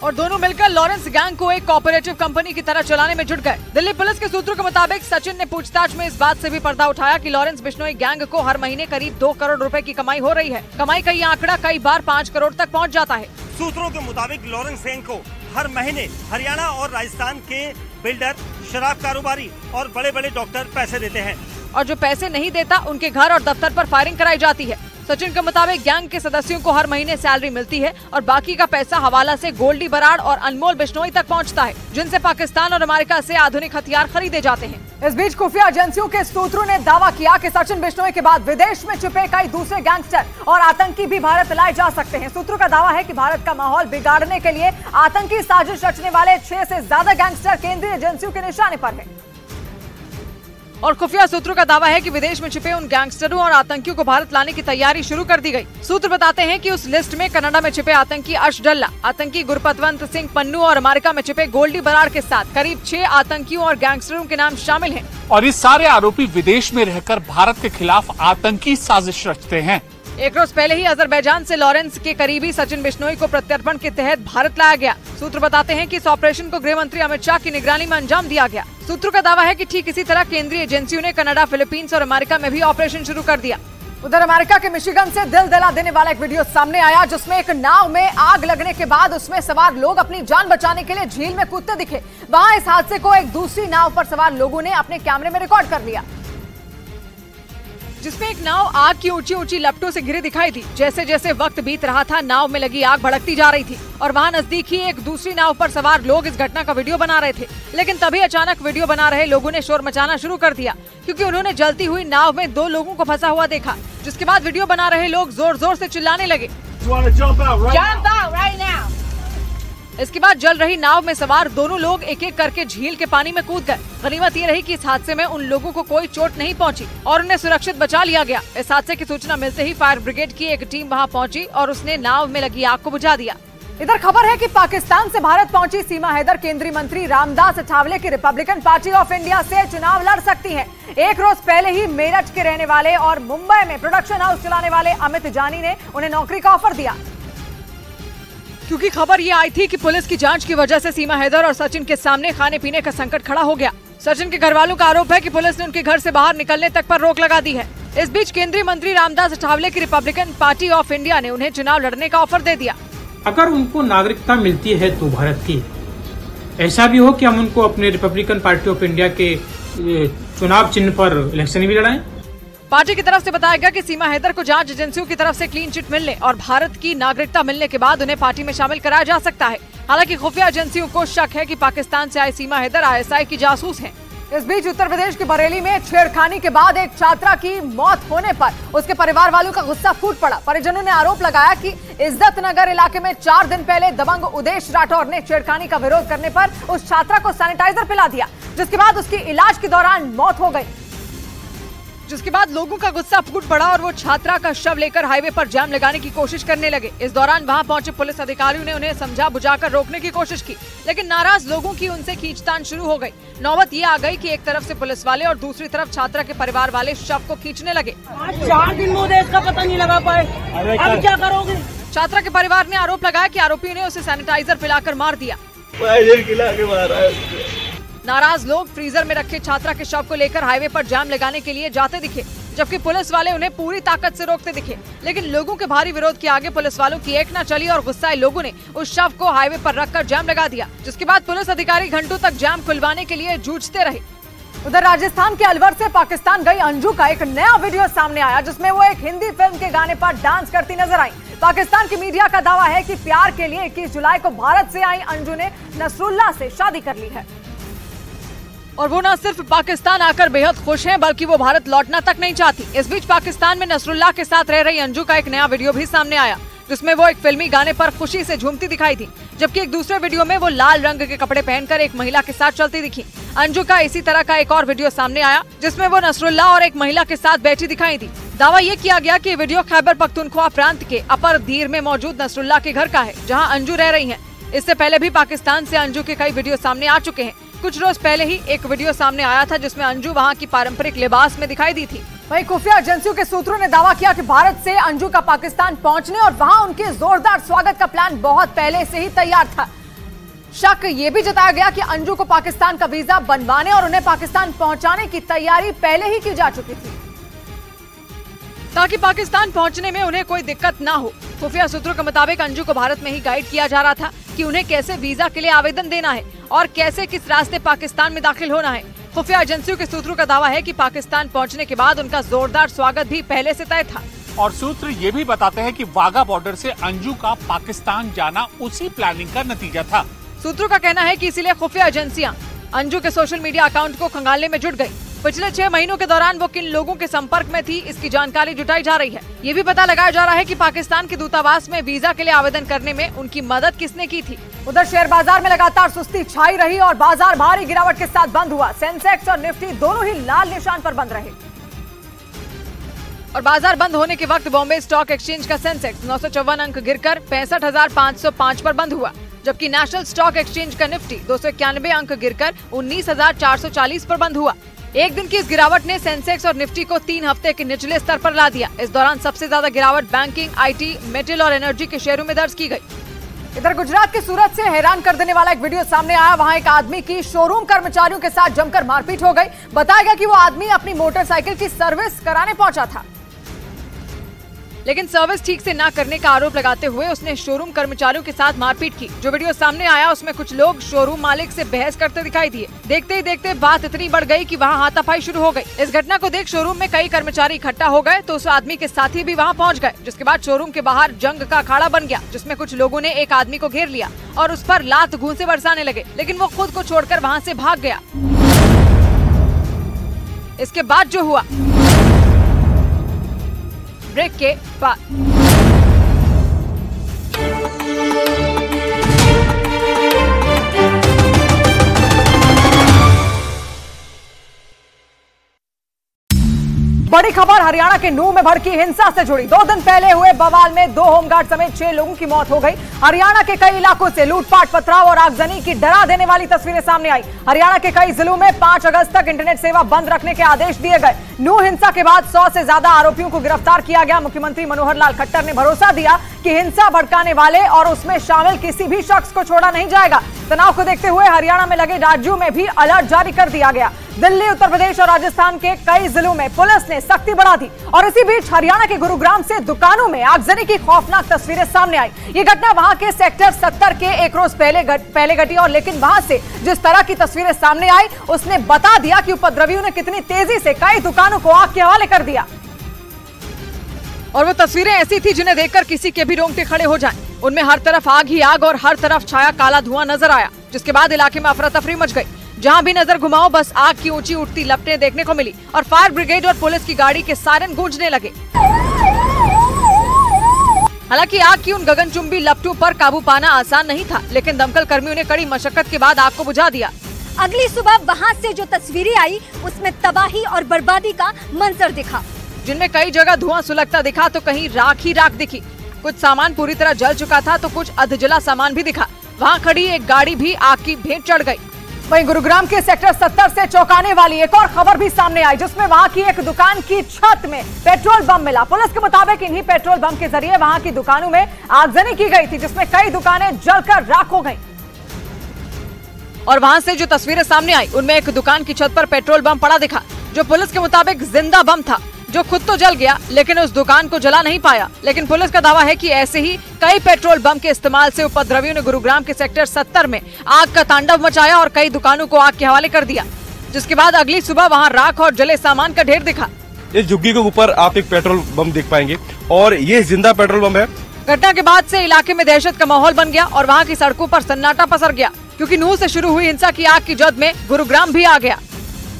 और दोनों मिलकर लॉरेंस गैंग को एक कोऑपरेटिव कंपनी की तरह चलाने में जुट गए। दिल्ली पुलिस के सूत्रों के मुताबिक सचिन ने पूछताछ में इस बात से भी पर्दा उठाया कि लॉरेंस बिश्नोई गैंग को हर महीने करीब 2 करोड़ रुपए की कमाई हो रही है। कमाई का ये आंकड़ा कई बार 5 करोड़ तक पहुंच जाता है। सूत्रों के मुताबिक लॉरेंस गैंग को हर महीने हरियाणा और राजस्थान के बिल्डर, शराब कारोबारी और बड़े बड़े डॉक्टर पैसे देते हैं और जो पैसे नहीं देता उनके घर और दफ्तर पर फायरिंग कराई जाती है। सचिन के मुताबिक गैंग के सदस्यों को हर महीने सैलरी मिलती है और बाकी का पैसा हवाला से गोल्डी बराड़ और अनमोल बिश्नोई तक पहुंचता है, जिनसे पाकिस्तान और अमेरिका से आधुनिक हथियार खरीदे जाते हैं। इस बीच खुफिया एजेंसियों के सूत्रों ने दावा किया कि सचिन बिश्नोई के बाद विदेश में छिपे कई दूसरे गैंगस्टर और आतंकी भी भारत लाए जा सकते हैं। सूत्रों का दावा है कि भारत का माहौल बिगाड़ने के लिए आतंकी साजिश रचने वाले 6 से ज्यादा गैंगस्टर केंद्रीय एजेंसियों के निशाने पर है। और खुफिया सूत्रों का दावा है कि विदेश में छिपे उन गैंगस्टरों और आतंकियों को भारत लाने की तैयारी शुरू कर दी गई। सूत्र बताते हैं कि उस लिस्ट में कनाडा में छिपे आतंकी अर्श डल्ला, आतंकी गुरपतवंत सिंह पन्नू और अमेरिका में छिपे गोल्डी बराड़ के साथ करीब 6 आतंकियों और गैंगस्टरों के नाम शामिल हैं। और ये सारे आरोपी विदेश में रहकर भारत के खिलाफ आतंकी साजिश रचते हैं। एक रोज पहले ही अजरबैजान से लॉरेंस के करीबी सचिन बिश्नोई को प्रत्यर्पण के तहत भारत लाया गया। सूत्र बताते हैं कि इस ऑपरेशन को गृह मंत्री अमित शाह की निगरानी में अंजाम दिया गया। सूत्रों का दावा है कि ठीक इसी तरह केंद्रीय एजेंसियों ने कनाडा, फिलीपींस और अमेरिका में भी ऑपरेशन शुरू कर दिया। उधर अमेरिका के मिशिगन से दिल दहला देने वाला एक वीडियो सामने आया जिसमें एक नाव में आग लगने के बाद उसमें सवार लोग अपनी जान बचाने के लिए झील में कूदते दिखे। वहां इस हादसे को एक दूसरी नाव पर सवार लोगों ने अपने कैमरे में रिकॉर्ड कर लिया, जिसमें एक नाव आग की ऊंची ऊंची लपटों से घिरी दिखाई दी। जैसे जैसे वक्त बीत रहा था, नाव में लगी आग भड़कती जा रही थी और वहां नजदीक ही एक दूसरी नाव पर सवार लोग इस घटना का वीडियो बना रहे थे। लेकिन तभी अचानक वीडियो बना रहे लोगों ने शोर मचाना शुरू कर दिया, क्योंकि उन्होंने जलती हुई नाव में 2 लोगों को फंसा हुआ देखा। जिसके बाद वीडियो बना रहे लोग जोर जोर से चिल्लाने लगे। इसके बाद जल रही नाव में सवार दोनों लोग एक एक करके झील के पानी में कूद गए। गनीमत ये रही कि इस हादसे में उन लोगों को कोई चोट नहीं पहुंची और उन्हें सुरक्षित बचा लिया गया। इस हादसे की सूचना मिलते ही फायर ब्रिगेड की एक टीम वहां पहुंची और उसने नाव में लगी आग को बुझा दिया। इधर खबर है कि पाकिस्तान से भारत पहुंची सीमा हैदर केंद्रीय मंत्री रामदास अठावले की रिपब्लिकन पार्टी ऑफ इंडिया से चुनाव लड़ सकती हैं। एक रोज पहले ही मेरठ के रहने वाले और मुंबई में प्रोडक्शन हाउस चलाने वाले अमित जानी ने उन्हें नौकरी का ऑफर दिया, क्योंकि खबर ये आई थी कि पुलिस की जांच की वजह से सीमा हैदर और सचिन के सामने खाने पीने का संकट खड़ा हो गया। सचिन के घर वालों का आरोप है कि पुलिस ने उनके घर से बाहर निकलने तक पर रोक लगा दी है। इस बीच केंद्रीय मंत्री रामदास अठावले की रिपब्लिकन पार्टी ऑफ इंडिया ने उन्हें चुनाव लड़ने का ऑफर दे दिया। अगर उनको नागरिकता मिलती है तो भारत की, ऐसा भी हो कि हम उनको अपने रिपब्लिकन पार्टी ऑफ इंडिया के चुनाव चिन्ह पर इलेक्शन भी लड़ाएं। पार्टी की तरफ से बताया गया कि सीमा हैदर को जांच एजेंसियों की तरफ से क्लीन चिट मिलने और भारत की नागरिकता मिलने के बाद उन्हें पार्टी में शामिल कराया जा सकता है। हालांकि खुफिया एजेंसियों को शक है कि पाकिस्तान से आई सीमा हैदर ISI की जासूस है। इस बीच उत्तर प्रदेश के बरेली में छेड़खानी के बाद एक छात्रा की मौत होने पर उसके परिवार वालों का गुस्सा फूट पड़ा। परिजनों ने आरोप लगाया कि इज्जत नगर इलाके में 4 दिन पहले दबंग उदेश राठौर ने छेड़खानी का विरोध करने पर उस छात्रा को सैनिटाइजर पिला दिया, जिसके बाद उसकी इलाज के दौरान मौत हो गई। जिसके बाद लोगों का गुस्सा फूट पड़ा और वो छात्रा का शव लेकर हाईवे पर जाम लगाने की कोशिश करने लगे। इस दौरान वहां पहुंचे पुलिस अधिकारियों ने उन्हें समझा बुझाकर रोकने की कोशिश की, लेकिन नाराज लोगों की उनसे खींचतान शुरू हो गई। नौबत ये आ गई कि एक तरफ से पुलिस वाले और दूसरी तरफ छात्रा के परिवार वाले शव को खींचने लगे। 4 दिन में इसका पता नहीं लगा पाए, अब क्या करोगे? छात्रा के परिवार ने आरोप लगाया कि आरोपियों ने उसे सैनिटाइजर पिलाकर मार दिया। नाराज लोग फ्रीजर में रखे छात्रा के शव को लेकर हाईवे पर जाम लगाने के लिए जाते दिखे, जबकि पुलिस वाले उन्हें पूरी ताकत से रोकते दिखे। लेकिन लोगों के भारी विरोध के आगे पुलिस वालों की एक न चली और गुस्साए लोगों ने उस शव को हाईवे पर रखकर जाम लगा दिया, जिसके बाद पुलिस अधिकारी घंटों तक जाम खुलवाने के लिए जूझते रहे। उधर राजस्थान के अलवर से पाकिस्तान गई अंजू का एक नया वीडियो सामने आया, जिसमें वो एक हिंदी फिल्म के गाने पर डांस करती नजर आई। पाकिस्तान की मीडिया का दावा है कि प्यार के लिए 21 जुलाई को भारत से आई अंजू ने नसरुल्लाह से शादी कर ली है और वो न सिर्फ पाकिस्तान आकर बेहद खुश हैं, बल्कि वो भारत लौटना तक नहीं चाहती। इस बीच पाकिस्तान में नसरुल्लाह के साथ रह रही अंजू का एक नया वीडियो भी सामने आया, जिसमें वो एक फिल्मी गाने पर खुशी से झूमती दिखाई थी, जबकि एक दूसरे वीडियो में वो लाल रंग के कपड़े पहनकर एक महिला के साथ चलती दिखी। अंजू का इसी तरह का एक और वीडियो सामने आया, जिसमें वो नसरुल्लाह और एक महिला के साथ बैठी दिखाई दी। दावा ये किया गया कि वीडियो खैबर पख्तूनख्वा प्रांत के अपर दीर में मौजूद नसरुल्लाह के घर का है, जहाँ अंजू रह रही है। इससे पहले भी पाकिस्तान से अंजू के कई वीडियो सामने आ चुके हैं। कुछ रोज पहले ही एक वीडियो सामने आया था, जिसमें अंजू वहां की पारंपरिक लिबास में दिखाई दी थी। वहीं खुफिया एजेंसियों के सूत्रों ने दावा किया कि भारत से अंजू का पाकिस्तान पहुंचने और वहां उनके जोरदार स्वागत का प्लान बहुत पहले से ही तैयार था। शक ये भी जताया गया कि अंजू को पाकिस्तान का वीजा बनवाने और उन्हें पाकिस्तान पहुंचाने की तैयारी पहले ही की जा चुकी थी, ताकि पाकिस्तान पहुंचने में उन्हें कोई दिक्कत ना हो। खुफिया सूत्रों के मुताबिक अंजू को भारत में ही गाइड किया जा रहा था कि उन्हें कैसे वीजा के लिए आवेदन देना है और कैसे किस रास्ते पाकिस्तान में दाखिल होना है। खुफिया एजेंसियों के सूत्रों का दावा है कि पाकिस्तान पहुंचने के बाद उनका जोरदार स्वागत भी पहले से तय था। और सूत्र ये भी बताते हैं कि वाघा बॉर्डर से अंजू का पाकिस्तान जाना उसी प्लानिंग का नतीजा था। सूत्रों का कहना है कि इसीलिए खुफिया एजेंसियां अंजू के सोशल मीडिया अकाउंट को खंगालने में जुट गई। पिछले 6 महीनों के दौरान वो किन लोगों के संपर्क में थी, इसकी जानकारी जुटाई जा रही है। ये भी पता लगाया जा रहा है कि पाकिस्तान के दूतावास में वीजा के लिए आवेदन करने में उनकी मदद किसने की थी। उधर शेयर बाजार में लगातार सुस्ती छाई रही और बाजार भारी गिरावट के साथ बंद हुआ। सेंसेक्स और निफ्टी दोनों ही लाल निशान पर बंद रहे और बाजार बंद होने के वक्त बॉम्बे स्टॉक एक्सचेंज का सेंसेक्स 954 अंक गिरकर 65,505 पर बंद हुआ, जबकि नेशनल स्टॉक एक्सचेंज का निफ्टी 291 अंक गिरकर 19,440 पर बंद हुआ। एक दिन की इस गिरावट ने सेंसेक्स और निफ्टी को 3 हफ्ते के निचले स्तर पर ला दिया। इस दौरान सबसे ज्यादा गिरावट बैंकिंग, IT, मेटल और एनर्जी के शेयरों में दर्ज की गई। इधर गुजरात के सूरत से हैरान कर देने वाला एक वीडियो सामने आया। वहां एक आदमी की शोरूम कर्मचारियों के साथ जमकर मारपीट हो गई। बताया गया कि वो आदमी अपनी मोटरसाइकिल की सर्विस कराने पहुंचा था। लेकिन सर्विस ठीक से ना करने का आरोप लगाते हुए उसने शोरूम कर्मचारियों के साथ मारपीट की। जो वीडियो सामने आया उसमें कुछ लोग शोरूम मालिक से बहस करते दिखाई दिए। देखते ही देखते बात इतनी बढ़ गई कि वहां हाथापाई शुरू हो गई। इस घटना को देख शोरूम में कई कर्मचारी इकट्ठा हो गए तो उस आदमी के साथी भी वहां पहुंच गए, जिसके बाद शोरूम के बाहर जंग का अखाड़ा बन गया, जिसमें कुछ लोगों ने एक आदमी को घेर लिया और उस पर लात घूंसे बरसाने लगे, लेकिन वो खुद को छोड़कर वहां से भाग गया। इसके बाद जो हुआ, ब्रेक के बाद। बड़ी खबर हरियाणा के नूह में भड़की हिंसा से जुड़ी। 2 दिन पहले हुए बवाल में 2 होमगार्ड समेत 6 लोगों की मौत हो गई। हरियाणा के कई इलाकों से लूटपाट, पथराव और आगजनी की डरा देने वाली तस्वीरें सामने आई। हरियाणा के कई जिलों में 5 अगस्त तक इंटरनेट सेवा बंद रखने के आदेश दिए गए। नूह हिंसा के बाद 100 से ज्यादा आरोपियों को गिरफ्तार किया गया। मुख्यमंत्री मनोहर लाल खट्टर ने भरोसा दिया कि हिंसा भड़काने वाले और उसमें शामिल किसी भी शख्स को छोड़ा नहीं जाएगा। तनाव को देखते हुए हरियाणा में लगे राज्यों में भी अलर्ट जारी कर दिया गया। दिल्ली, उत्तर प्रदेश और राजस्थान के कई जिलों में पुलिस ने सख्ती बढ़ा दी। और इसी बीच हरियाणा के गुरुग्राम से दुकानों में आगजनी की खौफनाक तस्वीरें सामने आई। ये घटना वहां के सेक्टर 70 के एक रोज पहले घटी और लेकिन वहां से जिस तरह की तस्वीरें सामने आई उसने बता दिया कि उपद्रवियों ने कितनी तेजी से कई दुकानों को आग के हवाले कर दिया। और वो तस्वीरें ऐसी थी जिन्हें देखकर किसी के भी रोंगटे खड़े हो जाएं। उनमें हर तरफ आग ही आग और हर तरफ छाया काला धुआं नजर आया, जिसके बाद इलाके में अफरा तफरी मच गई। जहां भी नजर घुमाओ बस आग की ऊंची उठती लपटें देखने को मिली और फायर ब्रिगेड और पुलिस की गाड़ी के सायरन गूंजने लगे। हालांकि आग की उन गगनचुंबी लपटों पर काबू पाना आसान नहीं था, लेकिन दमकल कर्मियों ने कड़ी मशक्कत के बाद आग को बुझा दिया। अगली सुबह वहां से जो तस्वीरें आई उसमें तबाही और बर्बादी का मंजर दिखा, जिनमें कई जगह धुआं सुलगता दिखा तो कहीं राख ही राख दिखी। कुछ सामान पूरी तरह जल चुका था तो कुछ अधजला सामान भी दिखा। वहां खड़ी एक गाड़ी भी आग की भेंट चढ़ गई। वहीं गुरुग्राम के सेक्टर 70 से चौंकाने वाली एक और खबर भी सामने आई, जिसमें वहां की एक दुकान की छत में पेट्रोल बम मिला। पुलिस के मुताबिक इन्हीं पेट्रोल बम के जरिए वहां की दुकानों में आगजनी की गई थी, जिसमें कई दुकानें जलकर राख हो गईं। और वहां से जो तस्वीरें सामने आई उनमें एक दुकान की छत पर पेट्रोल बम पड़ा दिखा, जो पुलिस के मुताबिक जिंदा बम था, जो खुद तो जल गया लेकिन उस दुकान को जला नहीं पाया। लेकिन पुलिस का दावा है कि ऐसे ही कई पेट्रोल बम के इस्तेमाल से उपद्रवियों ने गुरुग्राम के सेक्टर 70 में आग का तांडव मचाया और कई दुकानों को आग के हवाले कर दिया, जिसके बाद अगली सुबह वहां राख और जले सामान का ढेर दिखा। इस झुग्गी के ऊपर आप एक पेट्रोल बम देख पाएंगे और ये जिंदा पेट्रोल बम है। घटना के बाद से इलाके में दहशत का माहौल बन गया और वहाँ की सड़कों पर सन्नाटा पसर गया, क्योंकि नूह से शुरू हुई हिंसा की आग की जद में गुरुग्राम भी आ गया।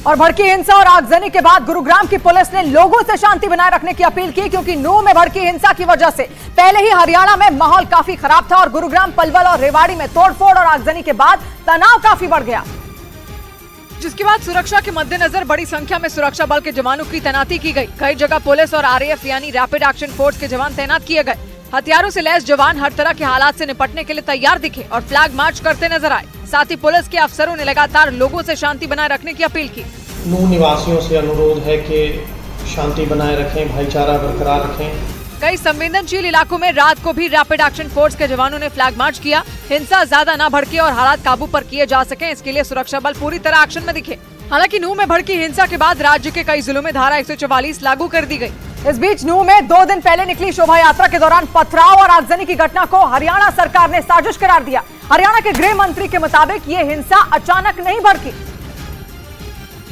और भड़की हिंसा और आगजनी के बाद गुरुग्राम की पुलिस ने लोगों से शांति बनाए रखने की अपील की, क्योंकि नूह में भड़की हिंसा की वजह से पहले ही हरियाणा में माहौल काफी खराब था और गुरुग्राम, पलवल और रेवाड़ी में तोड़फोड़ और आगजनी के बाद तनाव काफी बढ़ गया, जिसके बाद सुरक्षा के मद्देनजर बड़ी संख्या में सुरक्षा बल के जवानों की तैनाती की गई। कई जगह पुलिस और RAF यानी रैपिड एक्शन फोर्स के जवान तैनात किए गए। हथियारों से लैस जवान हर तरह के हालात से निपटने के लिए तैयार दिखे और फ्लैग मार्च करते नजर आए। साथ ही पुलिस के अफसरों ने लगातार लोगों से शांति बनाए रखने की अपील की। नूह निवासियों से अनुरोध है कि शांति बनाए रखें, भाईचारा बरकरार रखें। कई संवेदनशील इलाकों में रात को भी रैपिड एक्शन फोर्स के जवानों ने फ्लैग मार्च किया। हिंसा ज्यादा न भड़के और हालात काबू पर किए जा सके, इसके लिए सुरक्षा बल पूरी तरह एक्शन में दिखे। हालांकि नूह में भड़की हिंसा के बाद राज्य के कई जिलों में धारा 144 लागू कर दी गई। इस बीच नूह में 2 दिन पहले निकली शोभा यात्रा के दौरान पथराव और आगजनी की घटना को हरियाणा सरकार ने साजिश करार दिया। हरियाणा के गृह मंत्री के मुताबिक ये हिंसा अचानक नहीं भड़की,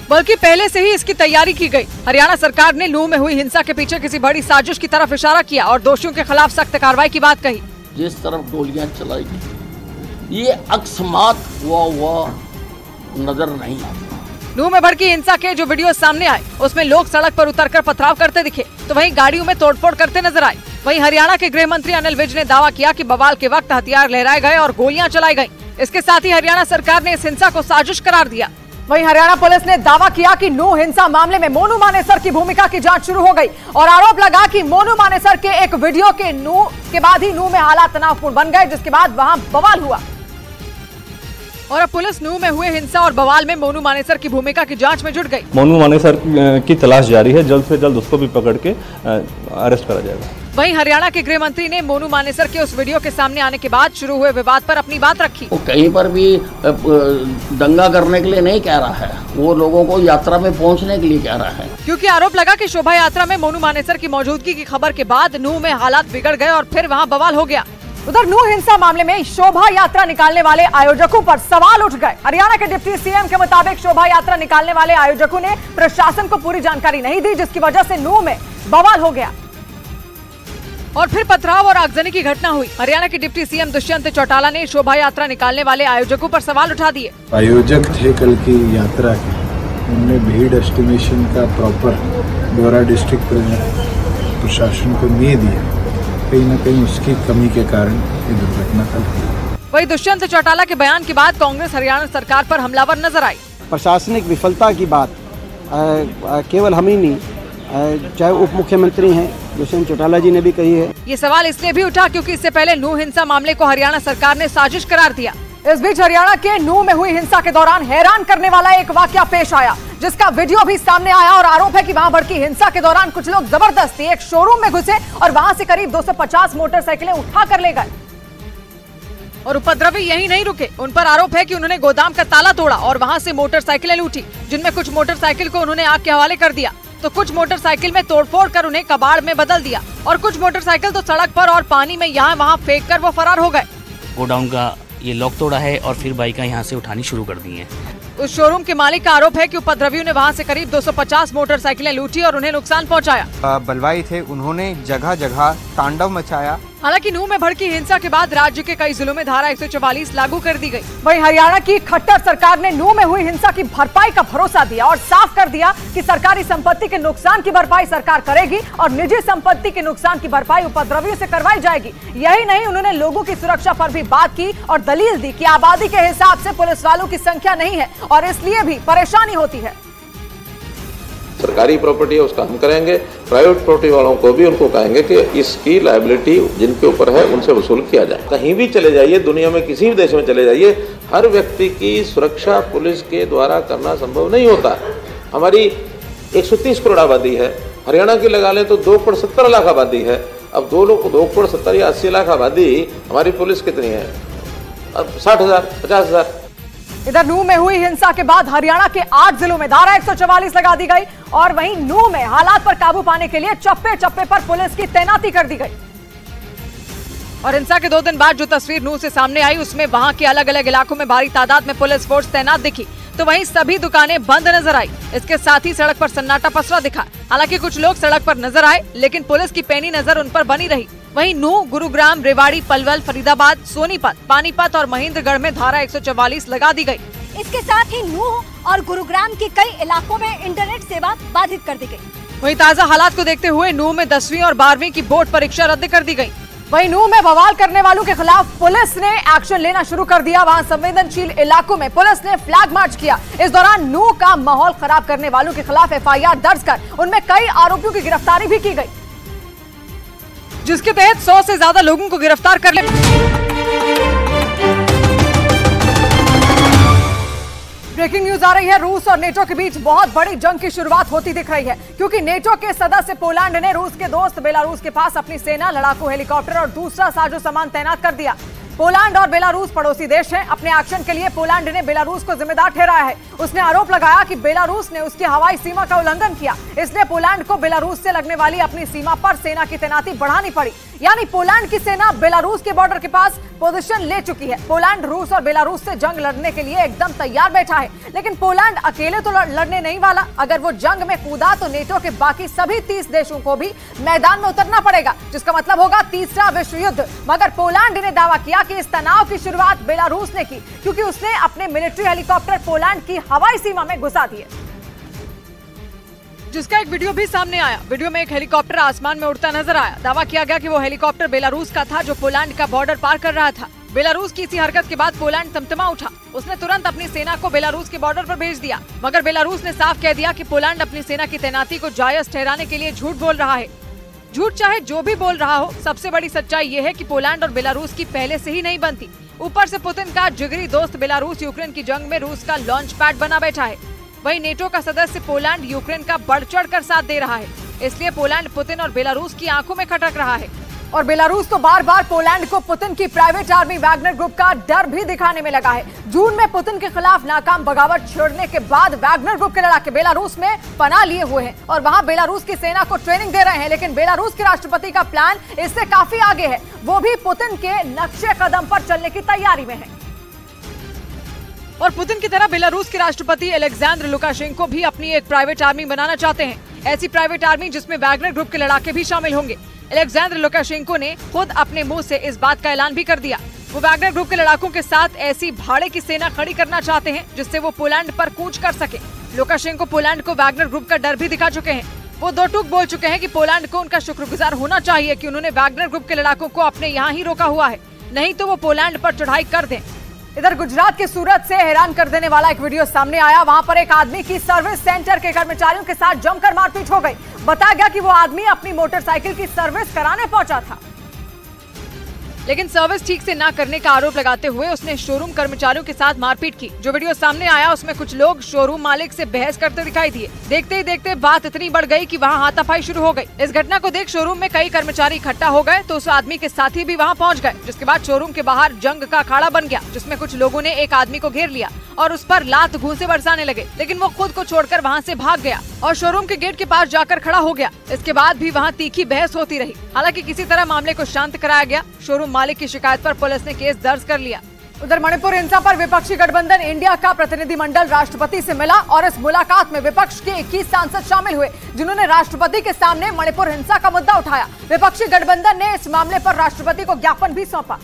बल्कि पहले से ही इसकी तैयारी की गई। हरियाणा सरकार ने नूह में हुई हिंसा के पीछे किसी बड़ी साजिश की तरफ इशारा किया और दोषियों के खिलाफ सख्त कार्रवाई की बात कही। जिस तरफ गोलियां चलाई गई ये अकस्मात हुआ नजर नहीं आता। नूह में भड़की हिंसा के जो वीडियो सामने आए उसमें लोग सड़क पर उतरकर पथराव करते दिखे, तो वहीं गाड़ियों में तोड़फोड़ करते नजर आए। वहीं हरियाणा के गृह मंत्री अनिल विज ने दावा किया कि बवाल के वक्त हथियार लहराए गए और गोलियां चलाई गईं। इसके साथ ही हरियाणा सरकार ने इस हिंसा को साजिश करार दिया। वहीं हरियाणा पुलिस ने दावा किया कि नूह हिंसा मामले में मोनू मानेसर की भूमिका की जांच शुरू हो गई और आरोप लगा कि मोनू मानेसर के एक वीडियो के बाद ही नूह में हालात तनावपूर्ण बन गए, जिसके बाद वहां बवाल हुआ। और अब पुलिस नूह में हुए हिंसा और बवाल में मोनू मानेसर की भूमिका की जांच में जुट गई। मोनू मानेसर की तलाश जारी है, जल्द से जल्द उसको भी पकड़ के अरेस्ट करा जाएगा। वहीं हरियाणा के गृह मंत्री ने मोनू मानेसर के उस वीडियो के सामने आने के बाद शुरू हुए विवाद पर अपनी बात रखी। वो कहीं पर भी दंगा करने के लिए नहीं कह रहा है, वो लोगों को यात्रा में पहुंचने के लिए कह रहा है। क्योंकि आरोप लगा कि शोभा यात्रा में मोनू मानेसर की मौजूदगी की खबर के बाद नूह में हालात बिगड़ गए और फिर वहां बवाल हो गया। उधर नूह हिंसा मामले में शोभा यात्रा निकालने वाले आयोजकों पर सवाल उठ गए। हरियाणा के डिप्टी सीएम के मुताबिक शोभा यात्रा निकालने वाले आयोजकों ने प्रशासन को पूरी जानकारी नहीं दी, जिसकी वजह से नूह में बवाल हो गया और फिर पथराव और आगजनी की घटना हुई। हरियाणा के डिप्टी सीएम दुष्यंत चौटाला ने शोभा यात्रा निकालने वाले आयोजकों पर सवाल उठा दिए। आयोजक थे कल की यात्रा के, उनने भीड़ एस्टिमेशन का प्रॉपर ब्यौरा डिस्ट्रिक्ट प्रशासन को नहीं दिया, कहीं न कहीं उसकी कमी के कारण ये दुर्घटना कल हुई। वही दुष्यंत चौटाला के बयान के बाद कांग्रेस हरियाणा सरकार पर हमलावर नजर आई। प्रशासनिक विफलता की बात केवल हम ही नहीं, चाहे उप मुख्यमंत्री हैं दुष्यंत चौटाला जी ने भी कही है। ये सवाल इसलिए भी उठा क्योंकि इससे पहले नूह हिंसा मामले को हरियाणा सरकार ने साजिश करार दिया। इस बीच हरियाणा के नूह में हुई हिंसा के दौरान हैरान करने वाला एक वाकया पेश आया, जिसका वीडियो भी सामने आया और आरोप है कि वहां भड़की हिंसा के दौरान कुछ लोग जबरदस्ती एक शोरूम में घुसे और वहां से करीब 250 मोटरसाइकिलें उठा कर ले गए। और उपद्रवी यही नहीं रुके, उन पर आरोप है कि उन्होंने गोदाम का ताला तोड़ा और वहां से मोटरसाइकिलें लूटी, जिनमें कुछ मोटरसाइकिल को उन्होंने आग के हवाले कर दिया, तो कुछ मोटरसाइकिल में तोड़फोड़ कर उन्हें कबाड़ में बदल दिया और कुछ मोटरसाइकिल तो सड़क पर और पानी में यहाँ वहाँ फेंक कर वो फरार हो गए। गोडाउन का ये लॉक तोड़ा है और फिर बाइकें यहाँ से उठानी शुरू कर दी हैं। उस शोरूम के मालिक का आरोप है कि उपद्रवियों ने वहाँ से करीब 250 मोटरसाइकिलें लूटी और उन्हें नुकसान पहुँचाया। बलवाई थे, उन्होंने जगह जगह तांडव मचाया। हालांकि नूह में भड़की हिंसा के बाद राज्य के कई जिलों में धारा 144 लागू कर दी गई। वहीं हरियाणा की खट्टर सरकार ने नूह में हुई हिंसा की भरपाई का भरोसा दिया और साफ कर दिया कि सरकारी संपत्ति के नुकसान की भरपाई सरकार करेगी और निजी संपत्ति के नुकसान की भरपाई उपद्रवियों से करवाई जाएगी। यही नहीं, उन्होंने लोगों की सुरक्षा पर भी बात की और दलील दी कि आबादी के हिसाब से पुलिस वालों की संख्या नहीं है और इसलिए भी परेशानी होती है। सरकारी प्रॉपर्टी है उसका हम करेंगे, प्राइवेट प्रॉपर्टी वालों को भी उनको कहेंगे कि इसकी लायबिलिटी जिनके ऊपर है उनसे वसूल किया जाए। कहीं भी चले जाइए, दुनिया में किसी भी देश में चले जाइए, हर व्यक्ति की सुरक्षा पुलिस के द्वारा करना संभव नहीं होता। हमारी 130 करोड़ आबादी है, हरियाणा की लगा लें तो 2.70 लाख आबादी है। अब 2.70 या 80 लाख आबादी, हमारी पुलिस कितनी है? अब 60,000, 50,000। इधर नूह में हुई हिंसा के बाद हरियाणा के 8 जिलों में धारा 144 लगा दी गई और वहीं नूह में हालात पर काबू पाने के लिए चप्पे चप्पे पर पुलिस की तैनाती कर दी गई। और हिंसा के 2 दिन बाद जो तस्वीर नूह से सामने आई, उसमें वहां के अलग अलग इलाकों में भारी तादाद में पुलिस फोर्स तैनात दिखी, तो वहीं सभी दुकानें बंद नजर आई। इसके साथ ही सड़क पर सन्नाटा पसरा दिखा। हालांकि कुछ लोग सड़क पर नजर आए, लेकिन पुलिस की पैनी नजर उन पर बनी रही। वहीं नूह, गुरुग्राम, रेवाड़ी, पलवल, फरीदाबाद, सोनीपत, पानीपत और महेंद्रगढ़ में धारा 144 लगा दी गई। इसके साथ ही नूह और गुरुग्राम के कई इलाकों में इंटरनेट सेवा बाधित कर दी गई। वहीं ताजा हालात को देखते हुए नूह में 10वीं और 12वीं की बोर्ड परीक्षा रद्द कर दी गई। वहीं नूह में बवाल करने वालों के खिलाफ पुलिस ने एक्शन लेना शुरू कर दिया। वहां संवेदनशील इलाकों में पुलिस ने फ्लैग मार्च किया। इस दौरान नूह का माहौल खराब करने वालों के खिलाफ FIR दर्ज कर उनमें कई आरोपियों की गिरफ्तारी भी की गई, जिसके तहत 100 से ज्यादा लोगों को गिरफ्तार कर लिया। ब्रेकिंग न्यूज आ रही है। रूस और नेटो के बीच बहुत बड़ी जंग की शुरुआत होती दिख रही है, क्योंकि नेटो के सदस्य पोलैंड ने रूस के दोस्त बेलारूस के पास अपनी सेना, लड़ाकू हेलीकॉप्टर और दूसरा साजो सामान तैनात कर दिया। पोलैंड और बेलारूस पड़ोसी देश हैं। अपने एक्शन के लिए पोलैंड ने बेलारूस को जिम्मेदार ठहराया है। उसने आरोप लगाया कि बेलारूस ने उसकी हवाई सीमा का उल्लंघन किया, इसलिए पोलैंड को बेलारूस से लगने वाली अपनी सीमा पर सेना की तैनाती बढ़ानी पड़ी। यानी पोलैंड की सेना बेलारूस के बॉर्डर के पास पोजीशन ले चुकी है। पोलैंड रूस और बेलारूस से जंग लड़ने के लिए एकदम तैयार बैठा है, लेकिन पोलैंड अकेले तो लड़ने नहीं वाला। अगर वो जंग में कूदा तो नेटो के बाकी सभी 30 देशों को भी मैदान में उतरना पड़ेगा, जिसका मतलब होगा तीसरा विश्व युद्ध। मगर पोलैंड ने दावा किया कि इस तनाव की शुरुआत बेलारूस ने की, क्योंकि उसने अपने मिलिट्री हेलीकॉप्टर पोलैंड की हवाई सीमा में घुसा दिए, जिसका एक वीडियो भी सामने आया। वीडियो में एक हेलीकॉप्टर आसमान में उड़ता नजर आया। दावा किया गया कि वो हेलीकॉप्टर बेलारूस का था, जो पोलैंड का बॉर्डर पार कर रहा था। बेलारूस की इसी हरकत के बाद पोलैंड तमतमा उठा। उसने तुरंत अपनी सेना को बेलारूस के बॉर्डर पर भेज दिया, मगर बेलारूस ने साफ कह दिया कि पोलैंड अपनी सेना की तैनाती को जायज ठहराने के लिए झूठ बोल रहा है। झूठ चाहे जो भी बोल रहा हो, सबसे बड़ी सच्चाई ये है कि पोलैंड और बेलारूस की पहले से ही नहीं बनती। ऊपर से पुतिन का जिगरी दोस्त बेलारूस यूक्रेन की जंग में रूस का लॉन्च पैड बना बैठा है। वहीं नेटो का सदस्य पोलैंड यूक्रेन का बढ़ चढ़ कर साथ दे रहा है। इसलिए पोलैंड पुतिन और बेलारूस की आंखों में खटक रहा है। और बेलारूस तो बार बार पोलैंड को पुतिन की प्राइवेट आर्मी वैगनर ग्रुप का डर भी दिखाने में लगा है। जून में पुतिन के खिलाफ नाकाम बगावत छेड़ने के बाद वैगनर ग्रुप के लड़ाके बेलारूस में पनाह लिए हुए हैं और वहां बेलारूस की सेना को ट्रेनिंग दे रहे हैं। लेकिन बेलारूस के राष्ट्रपति का प्लान इससे काफी आगे है। वो भी पुतिन के नक्शे कदम पर चलने की तैयारी में है। और पुतिन की तरह बेलारूस के राष्ट्रपति अलेक्जेंडर लुकाशेंको भी अपनी एक प्राइवेट आर्मी बनाना चाहते हैं। ऐसी प्राइवेट आर्मी जिसमें वैगनर ग्रुप के लड़ाके भी शामिल होंगे। अलेक्जेंडर लुकाशेंको ने खुद अपने मुंह से इस बात का ऐलान भी कर दिया। वो वैगनर ग्रुप के लड़ाकों के साथ ऐसी भाड़े की सेना खड़ी करना चाहते हैं जिससे वो पोलैंड पर कूच कर सके। लुकाशेंको पोलैंड को वैगनर ग्रुप का डर भी दिखा चुके हैं। वो दो टूक बोल चुके हैं कि पोलैंड को उनका शुक्रगुजार होना चाहिए कि उन्होंने वैगनर ग्रुप के लड़ाकों को अपने यहाँ ही रोका हुआ है, नहीं तो वो पोलैंड पर चढ़ाई कर दें। इधर गुजरात के सूरत से हैरान कर देने वाला एक वीडियो सामने आया। वहां पर एक आदमी की सर्विस सेंटर के कर्मचारियों के साथ जमकर मारपीट हो गई। बताया गया कि वो आदमी अपनी मोटरसाइकिल की सर्विस कराने पहुंचा था, लेकिन सर्विस ठीक से ना करने का आरोप लगाते हुए उसने शोरूम कर्मचारियों के साथ मारपीट की। जो वीडियो सामने आया उसमें कुछ लोग शोरूम मालिक से बहस करते दिखाई दिए। देखते ही देखते बात इतनी बढ़ गई कि वहां हाथापाई शुरू हो गई। इस घटना को देख शोरूम में कई कर्मचारी इकट्ठा हो गए तो उस आदमी के साथी भी वहां पहुंच गए, जिसके बाद शोरूम के बाहर जंग का अखाड़ा बन गया, जिसमें कुछ लोगों ने एक आदमी को घेर लिया और उस पर लात घूंसे बरसाने लगे। लेकिन वो खुद को छोड़कर वहाँ से भाग गया और शोरूम के गेट के पास जाकर खड़ा हो गया। इसके बाद भी वहाँ तीखी बहस होती रही। हालांकि किसी तरह मामले को शांत कराया गया। शोरूम मालिक की शिकायत पर पुलिस ने केस दर्ज कर लिया। उधर मणिपुर हिंसा पर विपक्षी गठबंधन इंडिया का प्रतिनिधिमंडल राष्ट्रपति से मिला और इस मुलाकात में विपक्ष के 21 सांसद शामिल हुए, जिन्होंने राष्ट्रपति के सामने मणिपुर हिंसा का मुद्दा उठाया। विपक्षी गठबंधन ने इस मामले पर राष्ट्रपति को ज्ञापन भी सौंपा।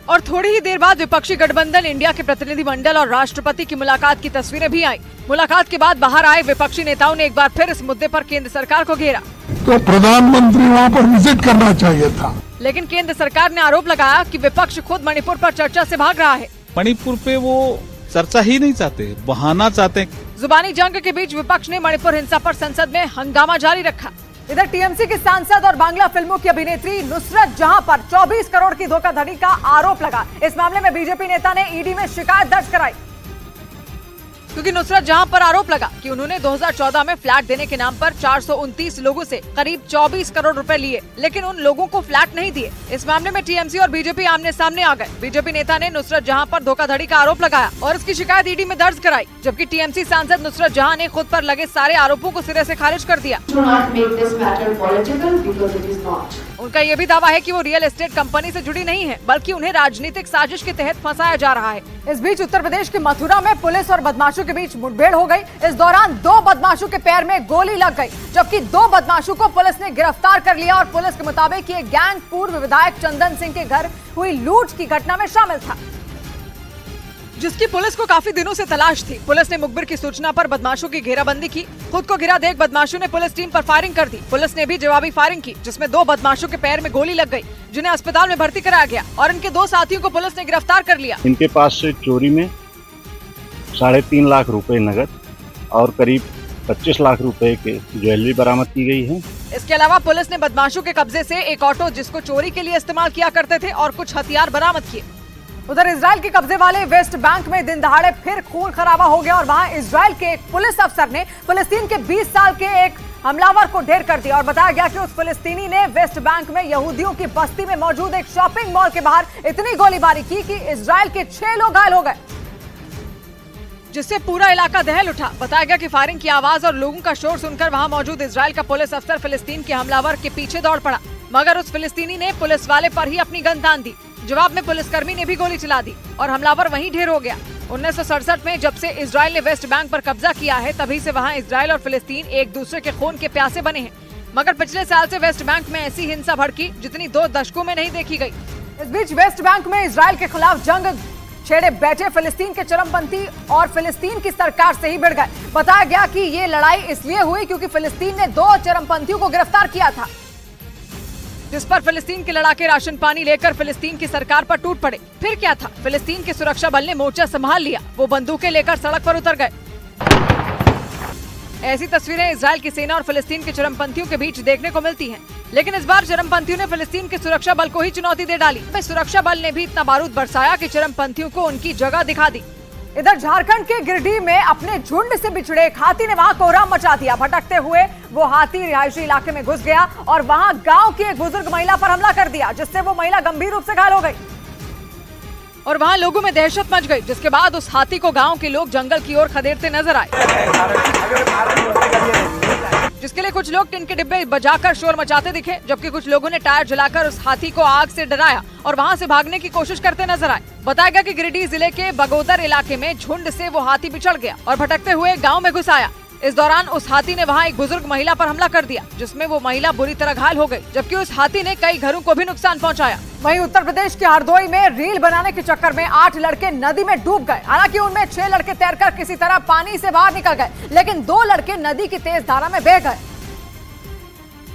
और थोड़ी ही देर बाद विपक्षी गठबंधन इंडिया के प्रतिनिधिमंडल और राष्ट्रपति की मुलाकात की तस्वीरें भी आई। मुलाकात के बाद बाहर आए विपक्षी नेताओं ने एक बार फिर इस मुद्दे पर केंद्र सरकार को घेरा। तो प्रधानमंत्री वहाँ पर विजिट करना चाहिए था, लेकिन केंद्र सरकार ने आरोप लगाया कि विपक्ष खुद मणिपुर पर चर्चा से भाग रहा है। मणिपुर पे वो चर्चा ही नहीं चाहते, बहाना चाहते हैं। जुबानी जंग के बीच विपक्ष ने मणिपुर हिंसा पर संसद में हंगामा जारी रखा। इधर टीएमसी के सांसद और बांग्ला फिल्मों की अभिनेत्री नुसरत जहां पर 24 करोड़ की धोखाधड़ी का आरोप लगा। इस मामले में बीजेपी नेता ने ईडी में शिकायत दर्ज कराई, क्योंकि नुसरत जहां पर आरोप लगा कि उन्होंने 2014 में फ्लैट देने के नाम पर 429 लोगों से करीब 24 करोड़ रुपए लिए, लेकिन उन लोगों को फ्लैट नहीं दिए। इस मामले में टीएमसी और बीजेपी आमने सामने आ गए। बीजेपी नेता ने नुसरत जहां पर धोखाधड़ी का आरोप लगाया और इसकी शिकायत ईडी में दर्ज कराई, जबकि टीएमसी सांसद नुसरत जहां ने खुद पर लगे सारे आरोपों को सिरे से खारिज कर दिया। उनका ये भी दावा है कि वो रियल एस्टेट कंपनी से जुड़ी नहीं है, बल्कि उन्हें राजनीतिक साजिश के तहत फंसाया जा रहा है। इस बीच उत्तर प्रदेश के मथुरा में पुलिस और बदमाशों के बीच मुठभेड़ हो गई। इस दौरान 2 बदमाशों के पैर में गोली लग गई, जबकि 2 बदमाशों को पुलिस ने गिरफ्तार कर लिया। और पुलिस के मुताबिक ये गैंग पूर्व विधायक चंदन सिंह के घर हुई लूट की घटना में शामिल था, जिसकी पुलिस को काफी दिनों से तलाश थी। पुलिस ने मुखबिर की सूचना पर बदमाशों की घेराबंदी की। खुद को घिरा देख बदमाशों ने पुलिस टीम पर फायरिंग कर दी। पुलिस ने भी जवाबी फायरिंग की, जिसमें 2 बदमाशों के पैर में गोली लग गई, जिन्हें अस्पताल में भर्ती कराया गया और इनके 2 साथियों को पुलिस ने गिरफ्तार कर लिया। इनके पास से चोरी में 3.5 लाख रुपए नगद और करीब 25 लाख रुपए के ज्वेलरी बरामद की गई है। इसके अलावा पुलिस ने बदमाशों के कब्जे से एक ऑटो, जिसको चोरी के लिए इस्तेमाल किया करते थे, और कुछ हथियार बरामद किए। उधर इजराइल के कब्जे वाले वेस्ट बैंक में दिन दहाड़े फिर खून खराबा हो गया और वहां इजराइल के एक पुलिस अफसर ने फिलिस्तीन के 20 साल के एक हमलावर को ढेर कर दिया। और बताया गया कि उस फिलिस्तीनी ने वेस्ट बैंक में यहूदियों की बस्ती में मौजूद एक शॉपिंग मॉल के बाहर इतनी गोलीबारी की कि इजराइल के 6 लोग घायल हो गए, जिससे पूरा इलाका दहल उठा। बताया गया कि फायरिंग की आवाज और लोगों का शोर सुनकर वहां मौजूद इजराइल का पुलिस अफसर फिलिस्तीन के हमलावर के पीछे दौड़ पड़ा, मगर उस फिलिस्तीनी ने पुलिस वाले पर ही अपनी गन तान दी। जवाब में पुलिसकर्मी ने भी गोली चला दी और हमलावर वहीं ढेर हो गया। 1967 में जब से इजराइल ने वेस्ट बैंक पर कब्जा किया है, तभी से वहां इजराइल और फिलिस्तीन एक दूसरे के खून के प्यासे बने हैं। मगर पिछले साल से वेस्ट बैंक में ऐसी हिंसा भड़की जितनी 2 दशकों में नहीं देखी गई। इस बीच वेस्ट बैंक में इजराइल के खिलाफ जंग छेड़े बैठे फिलिस्तीन के चरमपंथी और फिलिस्तीन की सरकार से ही भिड़ गए। बताया गया कि ये लड़ाई इसलिए हुई क्योंकि फिलिस्तीन ने 2 चरमपंथियों को गिरफ्तार किया था, जिस पर फिलिस्तीन के लड़ाके राशन पानी लेकर फिलिस्तीन की सरकार पर टूट पड़े। फिर क्या था, फिलिस्तीन के सुरक्षा बल ने मोर्चा संभाल लिया। वो बंदूकें लेकर सड़क पर उतर गए। ऐसी तस्वीरें इजराइल की सेना और फिलिस्तीन के चरमपंथियों के बीच देखने को मिलती हैं। लेकिन इस बार चरमपंथियों ने फिलिस्तीन के सुरक्षा बल को ही चुनौती दे डाली। सुरक्षा बल ने भी इतना बारूद बरसाया कि चरमपंथियों को उनकी जगह दिखा दी। इधर झारखंड के गिरिडीह में अपने झुंड से बिछड़े एक हाथी ने वहां कोहराम मचा दिया। भटकते हुए वो हाथी रिहायशी इलाके में घुस गया और वहां गांव की एक बुजुर्ग महिला पर हमला कर दिया, जिससे वो महिला गंभीर रूप से घायल हो गई और वहां लोगों में दहशत मच गई। जिसके बाद उस हाथी को गांव के लोग जंगल की ओर खदेड़ते नजर आए, जिसके लिए कुछ लोग टिन के डिब्बे बजाकर शोर मचाते दिखे, जबकि कुछ लोगों ने टायर जलाकर उस हाथी को आग से डराया और वहां से भागने की कोशिश करते नजर आए। बताया गया कि गिरिडीह जिले के बगोदर इलाके में झुंड से वो हाथी बिछड़ गया और भटकते हुए गांव में घुस आया। इस दौरान उस हाथी ने वहां एक बुजुर्ग महिला पर हमला कर दिया, जिसमें वो महिला बुरी तरह घायल हो गई, जबकि उस हाथी ने कई घरों को भी नुकसान पहुंचाया। वहीं उत्तर प्रदेश के हरदोई में रील बनाने के चक्कर में 8 लड़के नदी में डूब गए। हालांकि उनमें 6 लड़के तैरकर किसी तरह पानी से बाहर निकल गए, लेकिन 2 लड़के नदी की तेज धारा में बह गए,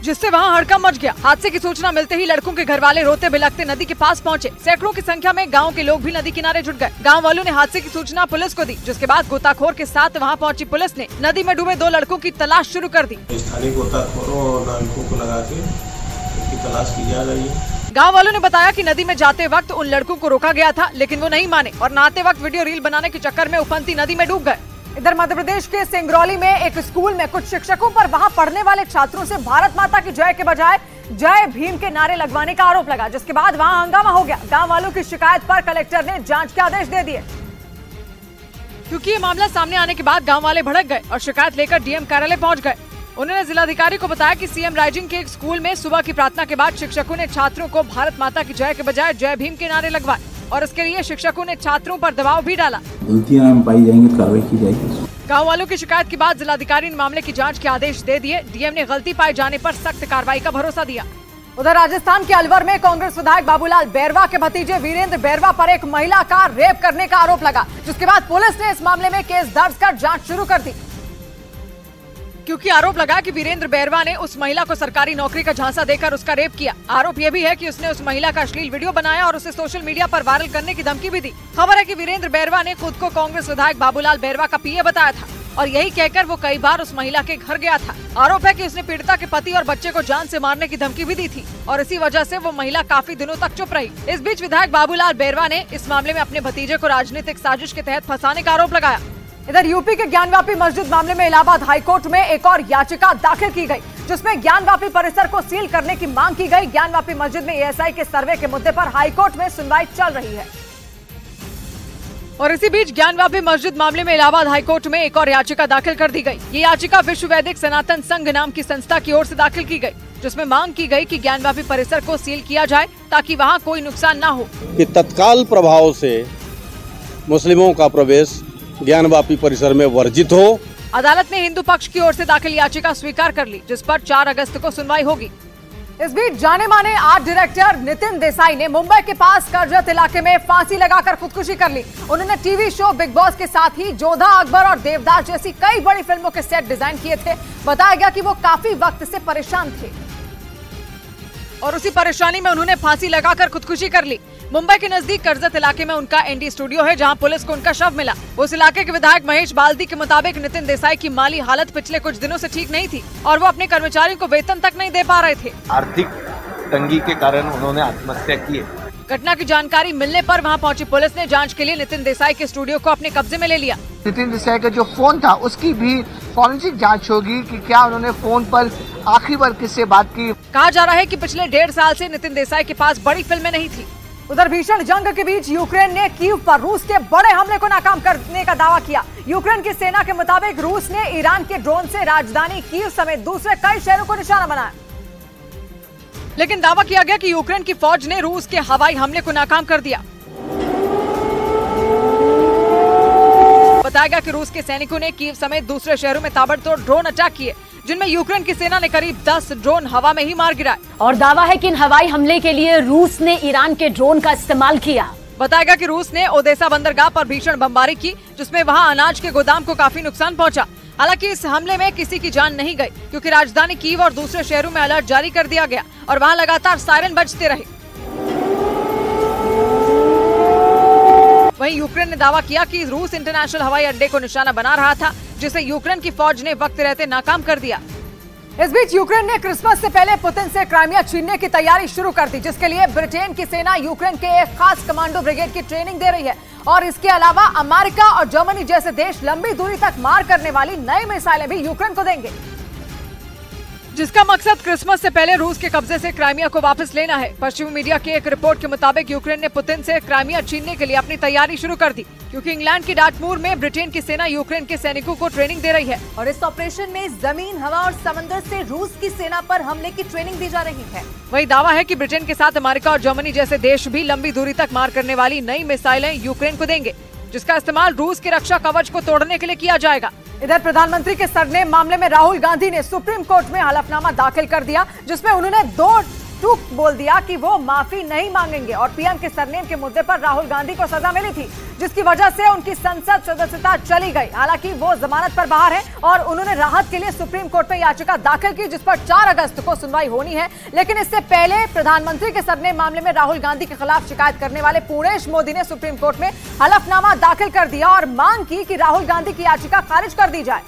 जिससे वहां हड़कंप मच गया। हादसे की सूचना मिलते ही लड़कों के घर वाले रोते बिलखते नदी के पास पहुंचे। सैकड़ों की संख्या में गांव के लोग भी नदी किनारे जुट गए। गांव वालों ने हादसे की सूचना पुलिस को दी, जिसके बाद गोताखोर के साथ वहां पहुंची पुलिस ने नदी में डूबे 2 लड़कों की तलाश शुरू कर दी। स्थानीय गोताखोरों और नाविकों को लगा के उसकी तलाश की जा रही है। गाँव वालों ने बताया कि नदी में जाते वक्त उन लड़कों को रोका गया था, लेकिन वो नहीं माने और नहाते वक्त वीडियो रील बनाने के चक्कर में उफनती नदी में डूब गए। इधर मध्य प्रदेश के सिंगरौली में एक स्कूल में कुछ शिक्षकों पर वहां पढ़ने वाले छात्रों से भारत माता की जय के बजाय जय भीम के नारे लगवाने का आरोप लगा, जिसके बाद वहां हंगामा हो गया। गांव वालों की शिकायत पर कलेक्टर ने जांच के आदेश दे दिए। क्योंकि ये मामला सामने आने के बाद गांव वाले भड़क गए और शिकायत लेकर डीएम कार्यालय पहुंच गए। उन्होंने जिलाधिकारी को बताया कि सीएम राइजिंग के एक स्कूल में सुबह की प्रार्थना के बाद शिक्षकों ने छात्रों को भारत माता की जय के बजाय जय भीम के नारे लगवाए और इसके लिए शिक्षकों ने छात्रों पर दबाव भी डाला। गलतियां पाई जाएंगी, कार्रवाई की जाएगी। गाँव वालों की शिकायत के बाद जिलाधिकारी ने मामले की जांच के आदेश दे दिए। डीएम ने गलती पाए जाने पर सख्त कार्रवाई का भरोसा दिया। उधर राजस्थान के अलवर में कांग्रेस विधायक बाबूलाल बैरवा के भतीजे वीरेंद्र बैरवा पर एक महिला का रेप करने का आरोप लगा, जिसके बाद पुलिस ने इस मामले में केस दर्ज कर जांच शुरू कर दी। क्योंकि आरोप लगा कि वीरेंद्र बैरवा ने उस महिला को सरकारी नौकरी का झांसा देकर उसका रेप किया। आरोप यह भी है कि उसने उस महिला का अश्लील वीडियो बनाया और उसे सोशल मीडिया पर वायरल करने की धमकी भी दी। खबर है कि वीरेंद्र बैरवा ने खुद को कांग्रेस विधायक बाबूलाल बैरवा का पीए बताया था और यही कहकर वो कई बार उस महिला के घर गया था। आरोप है कि उसने पीड़िता के पति और बच्चे को जान से मारने की धमकी भी दी थी और इसी वजह से वो महिला काफी दिनों तक चुप रही। इस बीच विधायक बाबूलाल बैरवा ने इस मामले में अपने भतीजे को राजनीतिक साजिश के तहत फंसाने का आरोप लगाया। इधर यूपी के ज्ञानवापी मस्जिद मामले में इलाहाबाद हाईकोर्ट में एक और याचिका दाखिल की गई, जिसमें ज्ञानवापी परिसर को सील करने की मांग की गई। ज्ञानवापी मस्जिद में एएसआई के सर्वे के मुद्दे पर हाईकोर्ट में सुनवाई चल रही है। और इसी बीच ज्ञानवापी मस्जिद मामले में इलाहाबाद हाईकोर्ट में एक और याचिका दाखिल कर दी गई। ये याचिका विश्व वैदिक सनातन संघ नाम की संस्था की ओर से दाखिल की गई, जिसमें मांग की गई कि ज्ञानवापी परिसर को सील किया जाए ताकि वहां कोई नुकसान न हो। कि तत्काल प्रभाव से मुस्लिमों का प्रवेश ज्ञानवापी परिसर में वर्जित हो। अदालत ने हिंदू पक्ष की ओर से दाखिल याचिका स्वीकार कर ली, जिस पर 4 अगस्त को सुनवाई होगी। इस बीच जाने माने आर्ट डायरेक्टर नितिन देसाई ने मुंबई के पास कर्जत इलाके में फांसी लगाकर खुदकुशी कर ली। उन्होंने टीवी शो बिग बॉस के साथ ही जोधा अकबर और देवदास जैसी कई बड़ी फिल्मों के सेट डिजाइन किए थे। बताया गया कि वो काफी वक्त से परेशान थे और उसी परेशानी में उन्होंने फांसी लगाकर खुदकुशी कर ली। मुंबई के नजदीक कर्जत इलाके में उनका एनडी स्टूडियो है, जहां पुलिस को उनका शव मिला। उस इलाके के विधायक महेश बाल्दी के मुताबिक नितिन देसाई की माली हालत पिछले कुछ दिनों से ठीक नहीं थी और वो अपने कर्मचारियों को वेतन तक नहीं दे पा रहे थे। आर्थिक तंगी के कारण उन्होंने आत्महत्या की है। घटना की जानकारी मिलने पर वहां पहुंची पुलिस ने जांच के लिए नितिन देसाई के स्टूडियो को अपने कब्जे में ले लिया। नितिन देसाई का जो फोन था उसकी भी फॉरेंसिक जांच होगी कि क्या उन्होंने फोन पर आखिरी बार किससे बात की। कहा जा रहा है कि पिछले 1.5 साल से नितिन देसाई के पास बड़ी फिल्में नहीं थी। उधर भीषण जंग के बीच यूक्रेन ने कीव पर रूस के बड़े हमले को नाकाम करने का दावा किया। यूक्रेन की सेना के मुताबिक रूस ने ईरान के ड्रोन से राजधानी कीव समेत दूसरे कई शहरों को निशाना बनाया, लेकिन दावा किया गया कि यूक्रेन की फौज ने रूस के हवाई हमले को नाकाम कर दिया। बताया गया कि रूस के सैनिकों ने कीव समेत दूसरे शहरों में ताबड़तोड़ ड्रोन अटैक किए, जिनमें यूक्रेन की सेना ने करीब 10 ड्रोन हवा में ही मार गिराए। और दावा है कि इन हवाई हमले के लिए रूस ने ईरान के ड्रोन का इस्तेमाल किया। बताया गया कि रूस ने ओदेसा बंदरगाह पर भीषण बमबारी की, जिसमें वहां अनाज के गोदाम को काफी नुकसान पहुंचा। हालांकि इस हमले में किसी की जान नहीं गई, क्योंकि राजधानी कीव और दूसरे शहरों में अलर्ट जारी कर दिया गया और वहां लगातार सायरन बजते रहे। वहीं यूक्रेन ने दावा किया कि रूस इंटरनेशनल हवाई अड्डे को निशाना बना रहा था, जिसे यूक्रेन की फौज ने वक्त रहते नाकाम कर दिया। इस बीच यूक्रेन ने क्रिसमस से पहले पुतिन से क्राइमिया छीनने की तैयारी शुरू कर दी, जिसके लिए ब्रिटेन की सेना यूक्रेन के एक खास कमांडो ब्रिगेड की ट्रेनिंग दे रही है। और इसके अलावा अमेरिका और जर्मनी जैसे देश लंबी दूरी तक मार करने वाली नई मिसाइलें भी यूक्रेन को देंगे, जिसका मकसद क्रिसमस से पहले रूस के कब्जे से क्राइमिया को वापस लेना है। पश्चिमी मीडिया की एक रिपोर्ट के मुताबिक यूक्रेन ने पुतिन से क्राइमिया छीनने के लिए अपनी तैयारी शुरू कर दी, क्योंकि इंग्लैंड की डार्टमूर में ब्रिटेन की सेना यूक्रेन के सैनिकों को ट्रेनिंग दे रही है। और इस ऑपरेशन में जमीन, हवा और समंदर से रूस की सेना पर हमले की ट्रेनिंग दी जा रही है। वही दावा है कि ब्रिटेन के साथ अमेरिका और जर्मनी जैसे देश भी लंबी दूरी तक मार करने वाली नई मिसाइलें यूक्रेन को देंगे, जिसका इस्तेमाल रूस के रक्षा कवच को तोड़ने के लिए किया जाएगा। इधर प्रधानमंत्री के सरनेम मामले में राहुल गांधी ने सुप्रीम कोर्ट में हलफनामा दाखिल कर दिया, जिसमें उन्होंने दो टूक बोल दिया कि वो माफी नहीं मांगेंगे और पीएम के सरनेम के मुद्दे पर राहुल गांधी को सजा मिली थी, जिसकी वजह से उनकी संसद सदस्यता चली गई। हालांकि वो जमानत पर बाहर है और उन्होंने राहत के लिए सुप्रीम कोर्ट में याचिका दाखिल की, जिस पर 4 अगस्त को सुनवाई होनी है। लेकिन इससे पहले प्रधानमंत्री के सरनेम मामले में राहुल गांधी के खिलाफ शिकायत करने वाले पूर्णेश मोदी ने सुप्रीम कोर्ट में हलफनामा दाखिल कर दिया और मांग की कि राहुल गांधी की याचिका खारिज कर दी जाए,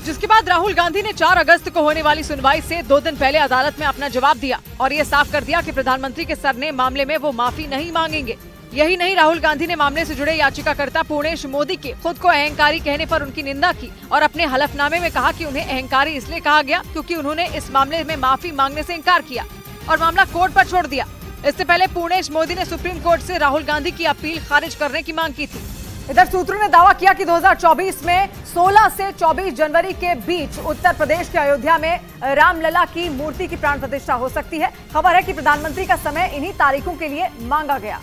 जिसके बाद राहुल गांधी ने 4 अगस्त को होने वाली सुनवाई से 2 दिन पहले अदालत में अपना जवाब दिया और ये साफ कर दिया कि प्रधानमंत्री के सरनेम मामले में वो माफी नहीं मांगेंगे। यही नहीं, राहुल गांधी ने मामले से जुड़े याचिकाकर्ता पूर्णेश मोदी के खुद को अहंकारी कहने पर उनकी निंदा की और अपने हलफनामे में कहा कि उन्हें अहंकारी इसलिए कहा गया क्योंकि उन्होंने इस मामले में माफी मांगने से इनकार किया और मामला कोर्ट पर छोड़ दिया। इससे पहले पूर्णेश मोदी ने सुप्रीम कोर्ट से राहुल गांधी की अपील खारिज करने की मांग की थी। इधर सूत्रों ने दावा किया कि 2024 में 16 से 24 जनवरी के बीच उत्तर प्रदेश के अयोध्या में रामलला की मूर्ति की प्राण प्रतिष्ठा हो सकती है। खबर है कि प्रधानमंत्री का समय इन्हीं तारीखों के लिए मांगा गया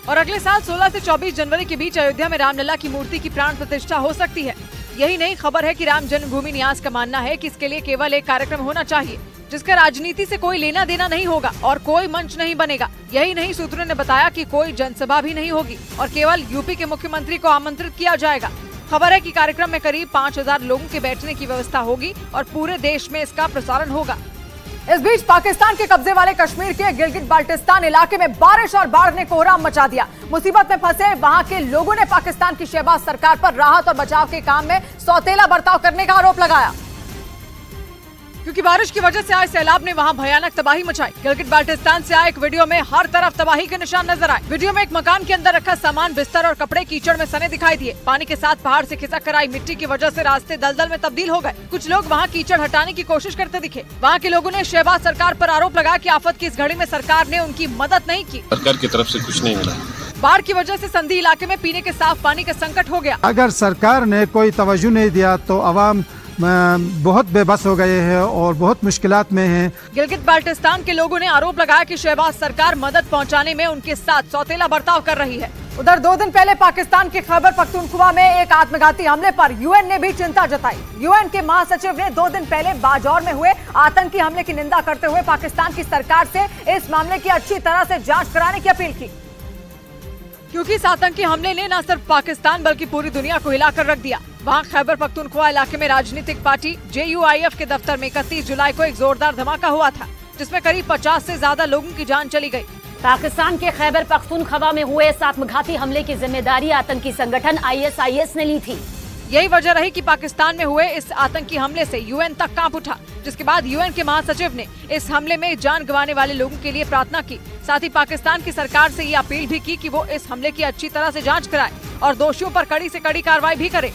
और अगले साल 16 से 24 जनवरी के बीच अयोध्या में रामलला की मूर्ति की प्राण प्रतिष्ठा हो सकती है। यही नहीं, खबर है कि राम जन्मभूमि न्यास का मानना है कि इसके लिए केवल एक कार्यक्रम होना चाहिए, जिसका राजनीति से कोई लेना देना नहीं होगा और कोई मंच नहीं बनेगा। यही नहीं, सूत्रों ने बताया कि कोई जनसभा भी नहीं होगी और केवल यूपी के मुख्यमंत्री को आमंत्रित किया जाएगा। खबर है कि कार्यक्रम में करीब 5000 लोगों के बैठने की व्यवस्था होगी और पूरे देश में इसका प्रसारण होगा। इस बीच पाकिस्तान के कब्जे वाले कश्मीर के गिलगित बाल्टिस्तान इलाके में बारिश और बाढ़ ने कोहराम मचा दिया। मुसीबत में फंसे वहां के लोगों ने पाकिस्तान की शहबाज सरकार पर राहत और बचाव के काम में सौतेला बर्ताव करने का आरोप लगाया, क्योंकि बारिश की वजह से आए सैलाब ने वहां भयानक तबाही मचाई। गिलगित बाल्टिस्तान से आए एक वीडियो में हर तरफ तबाही के निशान नजर आए। वीडियो में एक मकान के अंदर रखा सामान, बिस्तर और कपड़े कीचड़ में सने दिखाई दिए। पानी के साथ पहाड़ से खिसक कर आई मिट्टी की वजह से रास्ते दलदल में तब्दील हो गए। कुछ लोग वहां कीचड़ हटाने की कोशिश करते दिखे। वहां के लोगों ने शहबाज सरकार पर आरोप लगाया कि आफत की इस घड़ी में सरकार ने उनकी मदद नहीं की। सरकार की तरफ से कुछ नहीं मिला। बाढ़ की वजह से संधी इलाके में पीने के साफ पानी का संकट हो गया। अगर सरकार ने कोई तवज्जो नहीं दिया तो आवाम बहुत बेबस हो गए हैं और बहुत मुश्किलात में हैं। गिलगित बाल्टिस्तान के लोगों ने आरोप लगाया कि शहबाज सरकार मदद पहुंचाने में उनके साथ सौतेला बर्ताव कर रही है। उधर 2 दिन पहले पाकिस्तान के खैबर पख्तूनख्वा में एक आत्मघाती हमले पर यूएन ने भी चिंता जताई। यूएन के महासचिव ने 2 दिन पहले बाजौर में हुए आतंकी हमले की निंदा करते हुए पाकिस्तान की सरकार से इस मामले की अच्छी तरह से जांच कराने की अपील की, क्योंकि इस आतंकी हमले ने न सिर्फ पाकिस्तान बल्कि पूरी दुनिया को हिलाकर रख दिया। वहां खैबर पख्तूनख्वा इलाके में राजनीतिक पार्टी JUIF के दफ्तर में 31 जुलाई को एक जोरदार धमाका हुआ था, जिसमें करीब 50 से ज्यादा लोगों की जान चली गई। पाकिस्तान के खैबर पख्तूनख्वा में हुए इस आत्मघाती हमले की जिम्मेदारी आतंकी संगठन ISIS ने ली थी। यही वजह रही कि पाकिस्तान में हुए इस आतंकी हमले से यूएन तक कांप उठा, जिसके बाद यूएन के महासचिव ने इस हमले में जान गंवाने वाले लोगों के लिए प्रार्थना की। साथ ही पाकिस्तान की सरकार से ये अपील भी की कि वो इस हमले की अच्छी तरह से जांच कराए और दोषियों पर कड़ी से कड़ी कार्रवाई भी करे।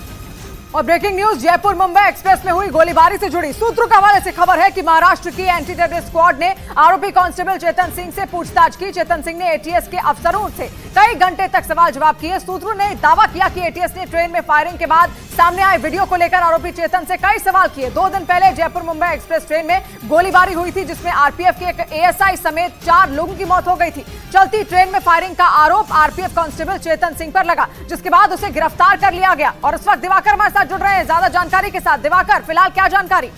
और breaking news, Jaipur Mumbai express में हुई गोलीबारी से जुड़ी सूत्रों के हवाले से खबर है कि महाराष्ट्र की एंटी टेररिस्ट स्क्वाड ने आरोपी कांस्टेबल चेतन सिंह से पूछताछ की। चेतन सिंह ने ATS के अफसरों से कई घंटे तक सवाल जवाब किए। सूत्रों ने दावा किया कि ATS ने ट्रेन में फायरिंग के बाद सामने आए वीडियो को लेकर आरोपी चेतन से कई सवाल किए। 2 दिन पहले जयपुर मुंबई एक्सप्रेस ट्रेन में गोलीबारी हुई थी, जिसमें RPF के एक ASI समेत 4 लोगों की मौत हो गई थी। चलती ट्रेन में फायरिंग का आरोप RPF कांस्टेबल चेतन सिंह पर लगा, जिसके बाद उसे गिरफ्तार कर लिया गया। और इस वक्त दिवाकर हमारे साथ जुड़ रहे हैं ज्यादा जानकारी के साथ। दिवाकर, फिलहाल क्या जानकारी?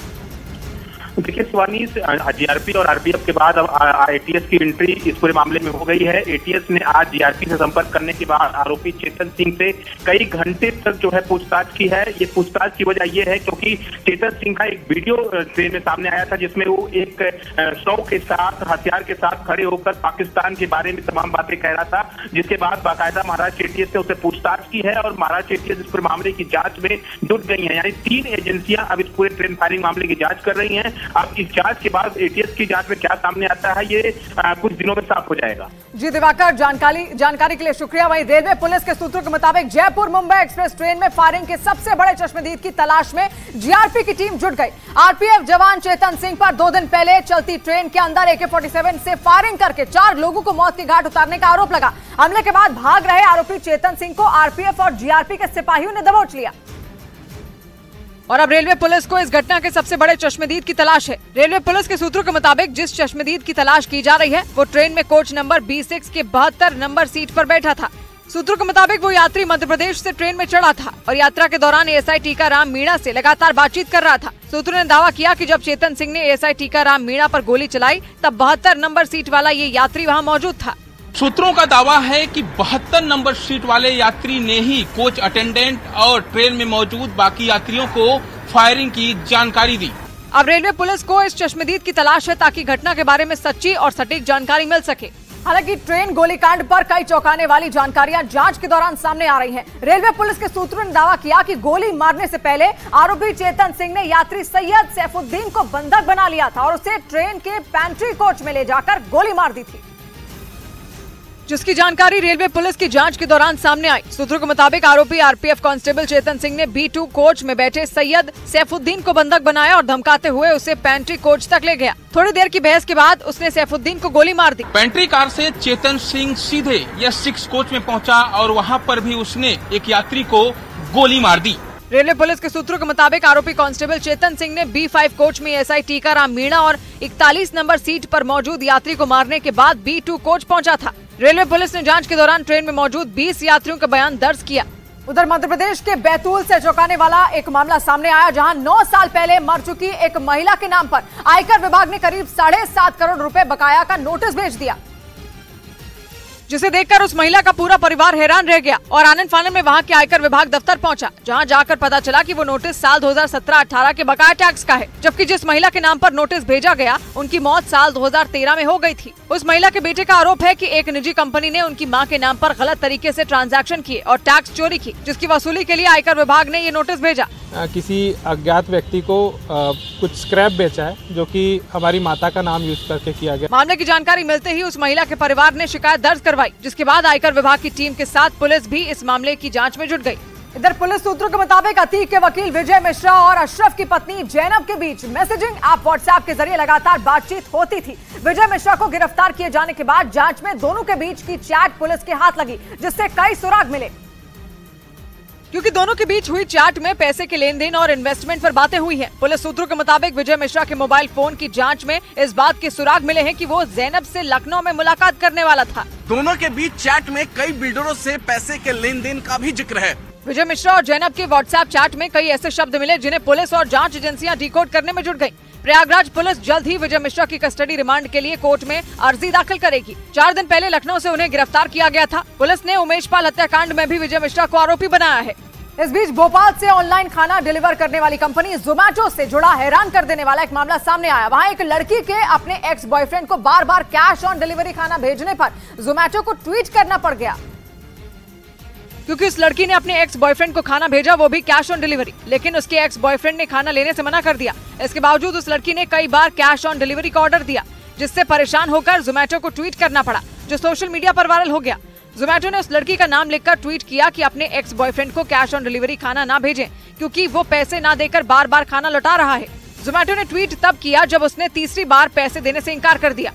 देखिए शिवानी, जीआरपी और आरपीएफ के बाद अब एटीएस की एंट्री इस पूरे मामले में हो गई है। एटीएस ने आज जीआरपी से संपर्क करने के बाद आरोपी चेतन सिंह से कई घंटे तक जो है पूछताछ की है। ये पूछताछ की वजह ये है क्योंकि चेतन सिंह का एक वीडियो ट्रेन में सामने आया था जिसमें वो एक शव के साथ, हथियार के साथ खड़े होकर पाकिस्तान के बारे में तमाम बातें कह रहा था, जिसके बाद बाकायदा महाराष्ट्र एटीएस से उसे पूछताछ की है और महाराष्ट्र एटीएस इस पूरे मामले की जांच में जुट गई है। यानी 3 एजेंसियां अब इस पूरे ट्रेन फायरिंग मामले की जांच कर रही हैं। अब इस जांच के बाद एटीएस की जांच में क्या सामने आता है ये कुछ दिनों में साफ हो जाएगा। जी दिवाकर, जानकारी के लिए शुक्रिया। वहीं रेलवे पुलिस के सूत्रों के मुताबिक जयपुर मुंबई एक्सप्रेस ट्रेन में फायरिंग के सबसे बड़े चश्मदीद की तलाश में जीआरपी की टीम जुट गई। आरपीएफ जवान चेतन सिंह पर 2 दिन पहले चलती ट्रेन के अंदर AK-47 से फायरिंग करके 4 लोगों को मौत की घाट उतारने का आरोप लगा। हमले के बाद भाग रहे आरोपी चेतन सिंह को आरपीएफ और जीआरपी के सिपाहियों ने दबोच लिया और अब रेलवे पुलिस को इस घटना के सबसे बड़े चश्मदीद की तलाश है। रेलवे पुलिस के सूत्रों के मुताबिक जिस चश्मदीद की तलाश की जा रही है वो ट्रेन में कोच नंबर B6 के 72 नंबर सीट पर बैठा था। सूत्रों के मुताबिक वो यात्री मध्य प्रदेश से ट्रेन में चढ़ा था और यात्रा के दौरान ASI टीकाराम मीणा से लगातार बातचीत कर रहा था। सूत्रों ने दावा किया कि जब चेतन सिंह ने ASI टीकाराम मीणा पर गोली चलाई तब 72 नंबर सीट वाला ये यात्री वहाँ मौजूद था। सूत्रों का दावा है कि 72 नंबर सीट वाले यात्री ने ही कोच अटेंडेंट और ट्रेन में मौजूद बाकी यात्रियों को फायरिंग की जानकारी दी। अब रेलवे पुलिस को इस चश्मदीद की तलाश है ताकि घटना के बारे में सच्ची और सटीक जानकारी मिल सके। हालांकि ट्रेन गोलीकांड पर कई चौंकाने वाली जानकारियां जांच के दौरान सामने आ रही हैं। रेलवे पुलिस के सूत्रों ने दावा किया कि गोली मारने से पहले आरोपी चेतन सिंह ने यात्री सैयद सैफुद्दीन को बंधक बना लिया था और उसे ट्रेन के पैंट्री कोच में ले जाकर गोली मार दी थी, जिसकी जानकारी रेलवे पुलिस की जांच के दौरान सामने आई। सूत्रों के मुताबिक आरोपी आरपीएफ कांस्टेबल चेतन सिंह ने B2 कोच में बैठे सैयद सैफुद्दीन को बंधक बनाया और धमकाते हुए उसे पैंट्री कोच तक ले गया। थोड़ी देर की बहस के बाद उसने सैफुद्दीन को गोली मार दी। पैंट्री कार से चेतन सिंह सीधे S6 कोच में पहुंचा और वहां पर भी उसने एक यात्री को गोली मार दी। रेलवे पुलिस के सूत्रों के मुताबिक आरोपी कांस्टेबल चेतन सिंह ने B5 कोच में ASI टीकाराम मीणा और 41 नंबर सीट पर मौजूद यात्री को मारने के बाद B2 कोच पहुंचा था। रेलवे पुलिस ने जांच के दौरान ट्रेन में मौजूद 20 यात्रियों का बयान दर्ज किया। उधर मध्य प्रदेश के बैतूल से चौंकाने वाला एक मामला सामने आया, जहां 9 साल पहले मर चुकी एक महिला के नाम पर आयकर विभाग ने करीब 7.5 करोड़ रुपए बकाया का नोटिस भेज दिया, जिसे देखकर उस महिला का पूरा परिवार हैरान रह गया और आनन फानन में वहां के आयकर विभाग दफ्तर पहुंचा, जहां जाकर पता चला कि वो नोटिस साल 2017-18 के बकाया टैक्स का है, जबकि जिस महिला के नाम पर नोटिस भेजा गया उनकी मौत साल 2013 में हो गई थी। उस महिला के बेटे का आरोप है कि एक निजी कंपनी ने उनकी मां के नाम पर गलत तरीके से ट्रांजैक्शन किए और टैक्स चोरी की, जिसकी वसूली के लिए आयकर विभाग ने ये नोटिस भेजा। किसी अज्ञात व्यक्ति को कुछ स्क्रैप बेचा है जो कि हमारी माता का नाम यूज करके किया गया। मामले की जानकारी मिलते ही उस महिला के परिवार ने शिकायत दर्ज करवाई, जिसके बाद आयकर विभाग की टीम के साथ पुलिस भी इस मामले की जांच में जुट गई। इधर पुलिस सूत्रों के मुताबिक अतीक के वकील विजय मिश्रा और अशरफ की पत्नी जैनब के बीच मैसेजिंग ऐप व्हाट्सएप के जरिए लगातार बातचीत होती थी। विजय मिश्रा को गिरफ्तार किए जाने के बाद जांच में दोनों के बीच की चैट पुलिस के हाथ लगी, जिससे कई सुराग मिले, क्योंकि दोनों के बीच हुई चैट में पैसे के लेन देन और इन्वेस्टमेंट पर बातें हुई हैं। पुलिस सूत्रों के मुताबिक विजय मिश्रा के मोबाइल फोन की जांच में इस बात के सुराग मिले हैं कि वो जैनब से लखनऊ में मुलाकात करने वाला था। दोनों के बीच चैट में कई बिल्डरों से पैसे के लेन देन का भी जिक्र है। विजय मिश्रा और जैनब के व्हाट्सएप चैट में कई ऐसे शब्द मिले जिन्हें पुलिस और जांच एजेंसियां डिकोड करने में जुट गयी। प्रयागराज पुलिस जल्द ही विजय मिश्रा की कस्टडी रिमांड के लिए कोर्ट में अर्जी दाखिल करेगी। 4 दिन पहले लखनऊ से उन्हें गिरफ्तार किया गया था। पुलिस ने उमेश पाल हत्याकांड में भी विजय मिश्रा को आरोपी बनाया है। इस बीच भोपाल से ऑनलाइन खाना डिलीवर करने वाली कंपनी जोमैटो से जुड़ा हैरान कर देने वाला एक मामला सामने आया। वहां एक लड़की के अपने एक्स बॉयफ्रेंड को बार बार कैश ऑन डिलीवरी खाना भेजने पर जोमैटो को ट्वीट करना पड़ गया, क्योंकि उस लड़की ने अपने एक्स बॉयफ्रेंड को खाना भेजा, वो भी कैश ऑन डिलीवरी, लेकिन उसके एक्स बॉयफ्रेंड ने खाना लेने से मना कर दिया। इसके बावजूद उस लड़की ने कई बार कैश ऑन डिलीवरी का ऑर्डर दिया, जिससे परेशान होकर जोमैटो को ट्वीट करना पड़ा, जो सोशल मीडिया पर वायरल हो गया। जोमैटो ने उस लड़की का नाम लिखकर ट्वीट किया कि अपने एक्स बॉयफ्रेंड को कैश ऑन डिलीवरी खाना ना भेजें, क्योंकि वो पैसे ना देकर बार बार खाना लौटा रहा है। जोमैटो ने ट्वीट तब किया जब उसने तीसरी बार पैसे देने से इनकार कर दिया।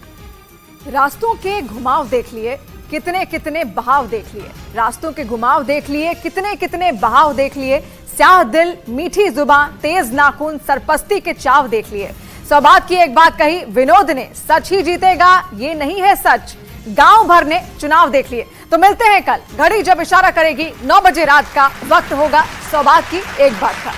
रास्तों के घुमाव देख लिए, कितने कितने बहाव देख लिए, रास्तों के घुमाव देख लिए, कितने कितने बहाव देख लिए, स्याह दिल, मीठी जुबान, तेज नाखून, सरपस्ती के चाव देख लिए। सौबात की एक बात कही विनोद ने, सच ही जीतेगा ये नहीं है सच, गांव भर ने चुनाव देख लिए। तो मिलते हैं कल, घड़ी जब इशारा करेगी 9 बजे रात का, वक्त होगा सौबात की एक बात का।